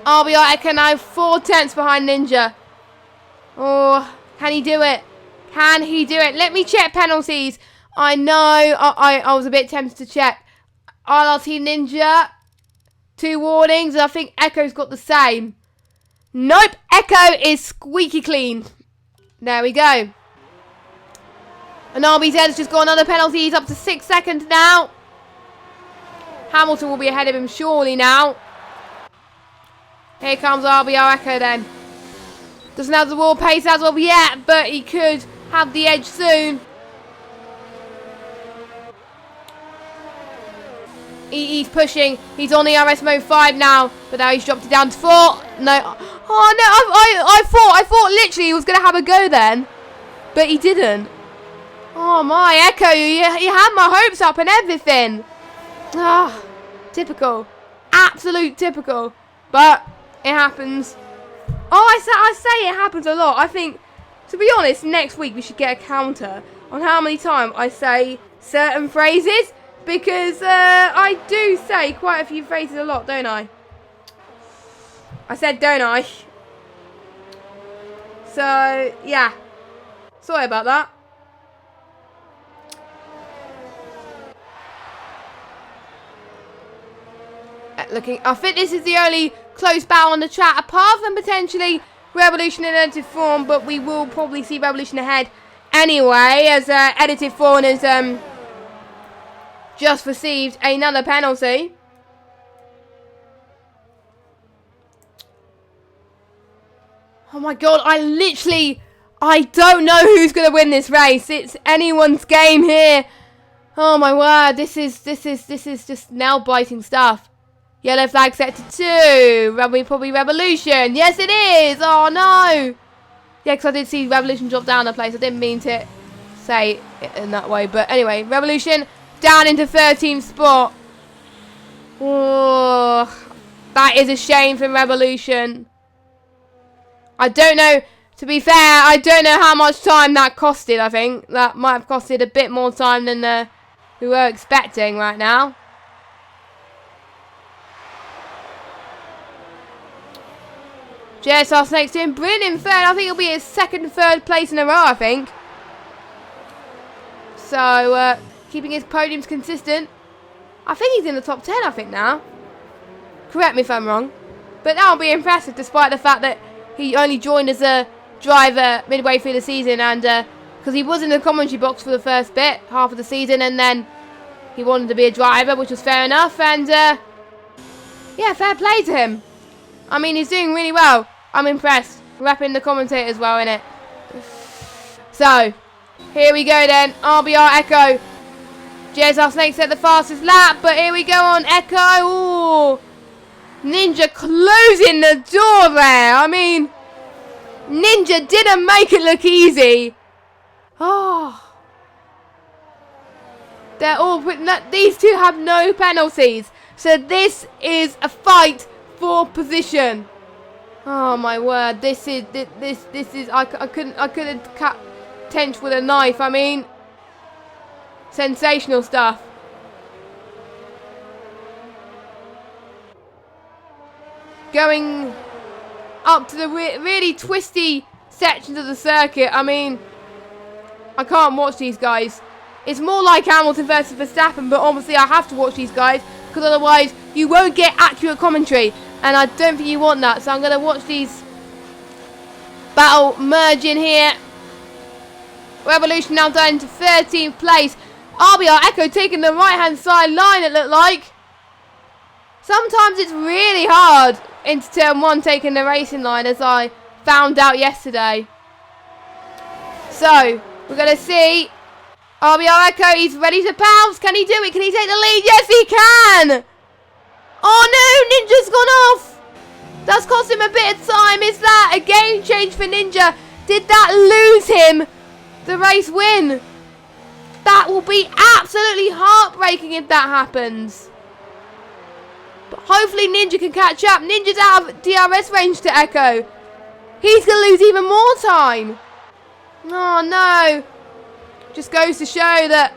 Speaker 1: RBR Echo now 4 tenths behind Ninja. Oh, can he do it? Can he do it? Let me check penalties. I know I was a bit tempted to check. ILR3 Ninja, 2 warnings, and I think Echo's got the same. Nope, Echo is squeaky clean. There we go. And RBZ has just got another penalty. He's up to 6 seconds now. Hamilton will be ahead of him surely now. Here comes RBR Echo then. Doesn't have the raw pace as of yet, but he could have the edge soon. He's pushing. He's on ERS mode 5 now, but now he's dropped it down to 4. No. Oh no! I thought literally he was going to have a go then, but he didn't. Oh my, Echo! You had my hopes up and everything. Ah, typical, absolute typical. But it happens. Oh, I say it happens a lot. I think, to be honest, next week we should get a counter on how many times I say certain phrases. Because I do say quite a few phrases a lot, don't I? I said, don't I? So, yeah. Sorry about that. I think this is the only close battle on the track, apart from potentially Revolution in edited form, but we will probably see Revolution ahead anyway, as edited form has just received another penalty. Oh my god, I don't know who's going to win this race. It's anyone's game here. Oh my word, this is just nail-biting stuff. Yellow flag set to 2. Probably Revolution. Yes, it is. Oh, no. Yeah, because I did see Revolution drop down the place. I didn't mean to say it in that way. But anyway, Revolution down into 13th spot. Oh, that is a shame for Revolution. I don't know. To be fair, I don't know how much time that costed, I think. That might have costed a bit more time than we were expecting right now. JSR Snake's doing brilliant in third. I think it'll be his second, third place in a row, I think. So, keeping his podiums consistent. I think he's in the top 10, I think, now. Correct me if I'm wrong. But that'll be impressive, despite the fact that he only joined as a driver midway through the season. And, because he was in the commentary box for the first bit, half of the season. And then he wanted to be a driver, which was fair enough. And, yeah, fair play to him. I mean, he's doing really well. I'm impressed. Rapping the commentators well, innit? So, here we go then. RBR Echo. JSR Snake set the fastest lap, but here we go on Echo. Ooh. Ninja closing the door there. I mean, Ninja didn't make it look easy. Oh. They're all these two have no penalties. So this is a fight for position. Oh my word, this is I couldn't cut tench with a knife. I mean, sensational stuff. Going up to the really twisty sections of the circuit. I mean, I can't watch these guys. It's more like Hamilton versus Verstappen, but obviously I have to watch these guys because otherwise you won't get accurate commentary. And I don't think you want that. So I'm going to watch these battle merge in here. Revolution now down into 13th place. RBR Echo taking the right-hand side line, it looked like. Sometimes it's really hard into turn 1 taking the racing line, as I found out yesterday. So, we're going to see RBR Echo. He's ready to pounce. Can he do it? Can he take the lead? Yes, he can! Oh no, Ninja's gone off. That's cost him a bit of time. Is that a game change for Ninja? Did that lose him the race win? That will be absolutely heartbreaking if that happens. But hopefully Ninja can catch up. Ninja's out of DRS range to Echo. He's going to lose even more time. Oh no. Just goes to show that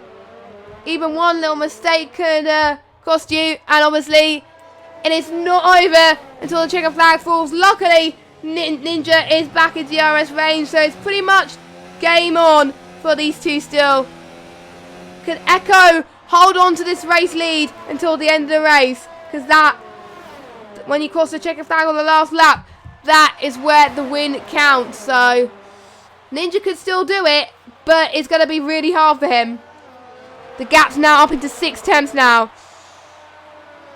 Speaker 1: even one little mistake could cost you. And obviously it is not over until the checker flag falls. Luckily, Ninja is back in DRS range, so it's pretty much game on for these two still. Can Echo hold on to this race lead until the end of the race? Because that, when you cross the checker flag on the last lap, that is where the win counts. So, Ninja could still do it, but it's going to be really hard for him. The gap's now up into 6 tenths now.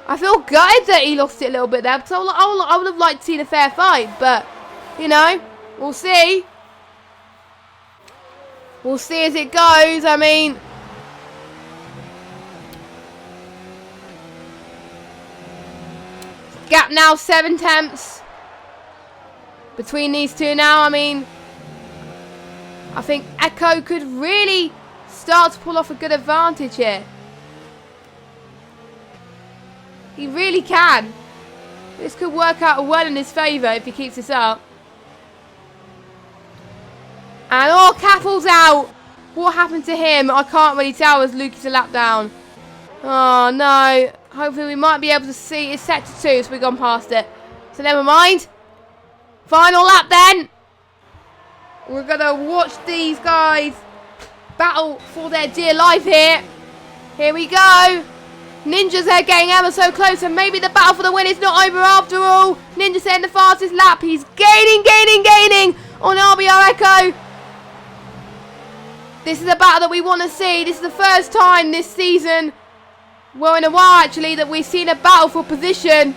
Speaker 1: I feel gutted that he lost it a little bit there, because I would have liked to see a fair fight, but, you know, we'll see. We'll see as it goes. I mean, gap now 7 tenths between these two now. I mean, I think Echo could really start to pull off a good advantage here. He really can. This could work out well in his favour if he keeps this up. And oh, Cappel's out. What happened to him? I can't really tell as Luke is a lap down. Oh no. Hopefully we might be able to see. It's set to 2, so we've gone past it. So never mind. Final lap then. We're going to watch these guys battle for their dear life here. Here we go. Ninja's there getting ever so close, and maybe the battle for the win is not over after all. Ninja setting the fastest lap. He's gaining on RBR Echo. This is a battle that we want to see. This is the first time this season, well, in a while actually, that we've seen a battle for position.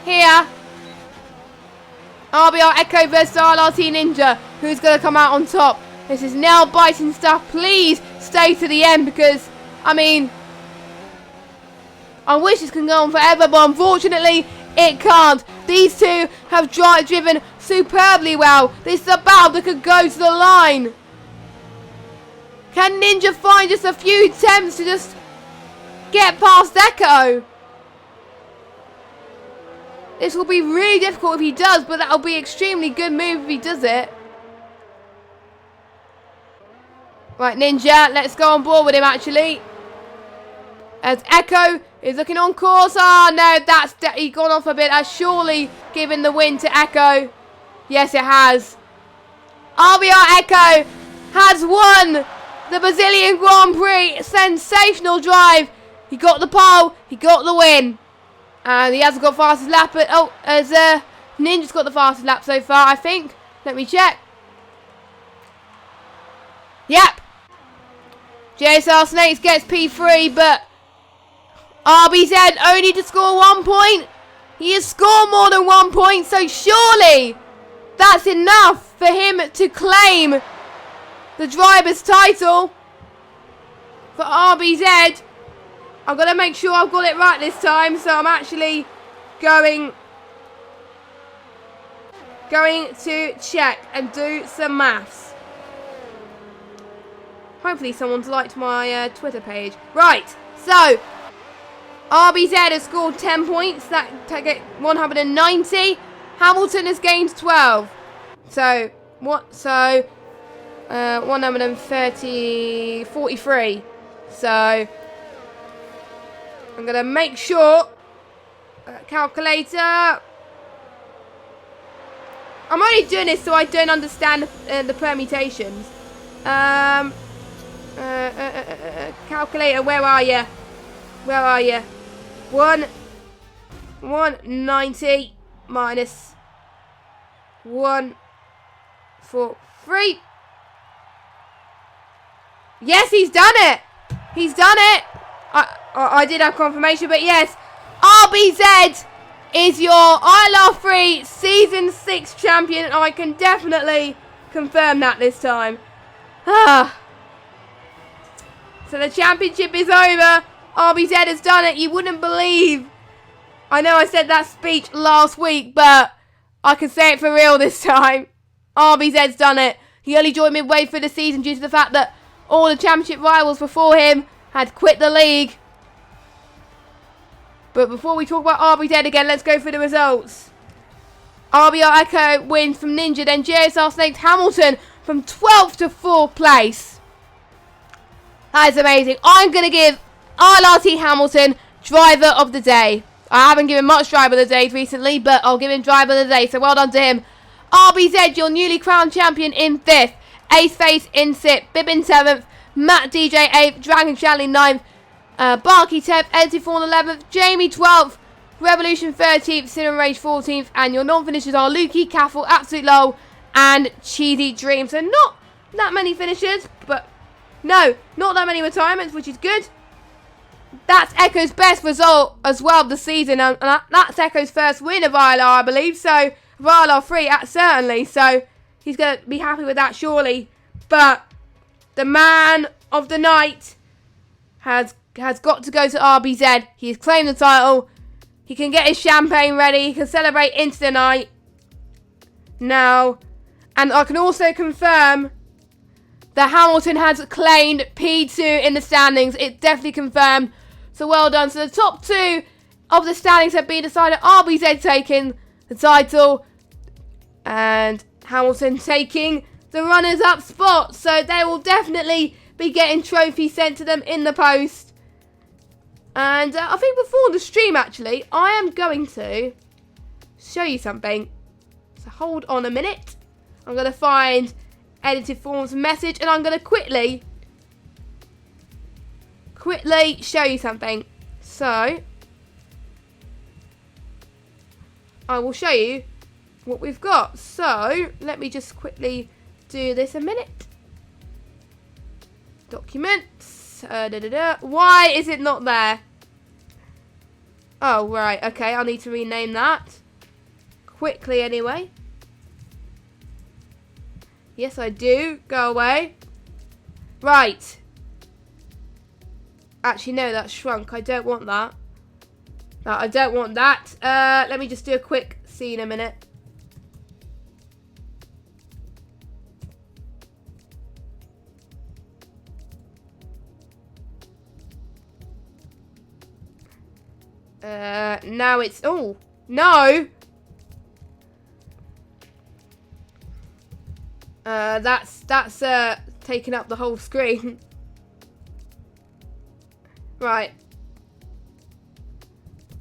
Speaker 1: Here, RBR Echo versus ILR3 Ninja. Who's going to come out on top? This is nail-biting stuff. Please stay to the end because, I mean, I wish this can go on forever, but unfortunately, it can't. These two have driven superbly well. This is a battle that could go to the line. Can Ninja find just a few attempts to just get past Echo? This will be really difficult if he does, but that'll be an extremely good move if he does it. Right, Ninja, let's go on board with him actually. As Echo is looking on course. Oh no, he's gone off a bit. That's surely given the win to Echo. Yes, it has. RBR Echo has won the Brazilian Grand Prix. Sensational drive. He got the pole. He got the win. And he hasn't got fastest lap. But, Ninja's got the fastest lap so far, I think. Let me check. Yep. JSR Snakes gets P3, but RBZ only to score 1 point. He has scored more than 1 point, so surely that's enough for him to claim the driver's title for RBZ. I've got to make sure I've got it right this time, so I'm actually going to check and do some maths. Hopefully someone's liked my Twitter page. Right, so RBZ has scored 10 points. That get 190. Hamilton has gained 12. So, what? So, 43. So, I'm going to make sure. Calculator. I'm only doing this so I don't understand the permutations. Calculator, where are you? Where are you? 190 minus 143. Yes, he's done it. He's done it. I did have confirmation, but yes, RBZ is your ILR3 Season 6 champion. I can definitely confirm that this time. So the championship is over. RBZ has done it. You wouldn't believe. I know I said that speech last week, but I can say it for real this time. RBZ's done it. He only joined midway through the season due to the fact that all the championship rivals before him had quit the league. But before we talk about RBZ again, let's go through the results. RBR Echo wins from Ninja, then JSR Snakes Hamilton from 12th to 4th place. That is amazing. I'm going to give ILR3 Hamilton Driver of the Day. I haven't given much Driver of the Day recently, but I'll give him Driver of the Day, so well done to him. RBZ, your newly crowned champion in 5th. Ace Face in 6th. Bib in 7th. Matt DJ 8th. Dragon Shanley 9th. Barky 10th. Edity Fawn 11th. Jamie 12th. Revolution 13th. Cinnamon Rage 14th. And your non-finishers are Lukey, Caffel, Absolute Low, and Cheesy Dream. So not that many finishers, but no, not that many retirements, which is good. That's Echo's best result as well of the season, and that's Echo's first win of ILR, I believe. So, of ILR3, certainly. So, he's going to be happy with that, surely. But the man of the night has got to go to RBZ. He's claimed the title. He can get his champagne ready. He can celebrate into the night now. And I can also confirm that Hamilton has claimed P2 in the standings. It's definitely confirmed. So well done. So the top 2 of the standings have been decided. RBZ taking the title and Hamilton taking the runners-up spot. So they will definitely be getting trophies sent to them in the post. And I think before the stream, actually, I am going to show you something. So hold on a minute. I'm going to find edited forms message, and I'm going to quickly show you something. So, I will show you what we've got. So, let me just quickly do this a minute. Documents. Why is it not there? Oh, right. Okay, I'll need to rename that. Quickly, anyway. Yes, I do. Go away. Right. Actually, no, that's shrunk. I don't want that. No, I don't want that. Let me just do a quick scene a minute. Now it's... Oh, no! That's taking up the whole screen. Right.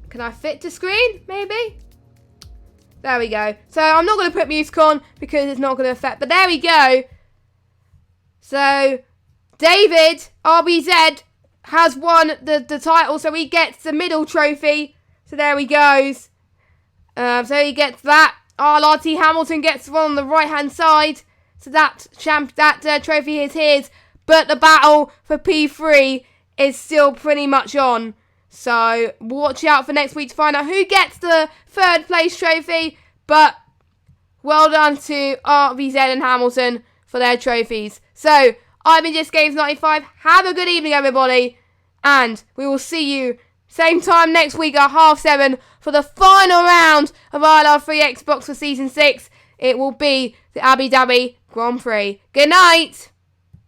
Speaker 1: Can I fit to screen, maybe? There we go. So I'm not going to put music on because it's not going to affect. But there we go. So David, RBZ, has won the title. So he gets the middle trophy. So there he goes. So he gets that. ILR3 Hamilton gets one on the right-hand side. So that trophy is his. But the battle for P3 is still pretty much on. So watch out for next week to find out who gets the third place trophy. But well done to RVZ and Hamilton for their trophies. So I've been Just Games 95. Have a good evening, everybody. And we will see you same time next week at 7:30 for the final round of ILR3 Xbox for Season 6. It will be the Abu Dhabi Grand Prix. Good night.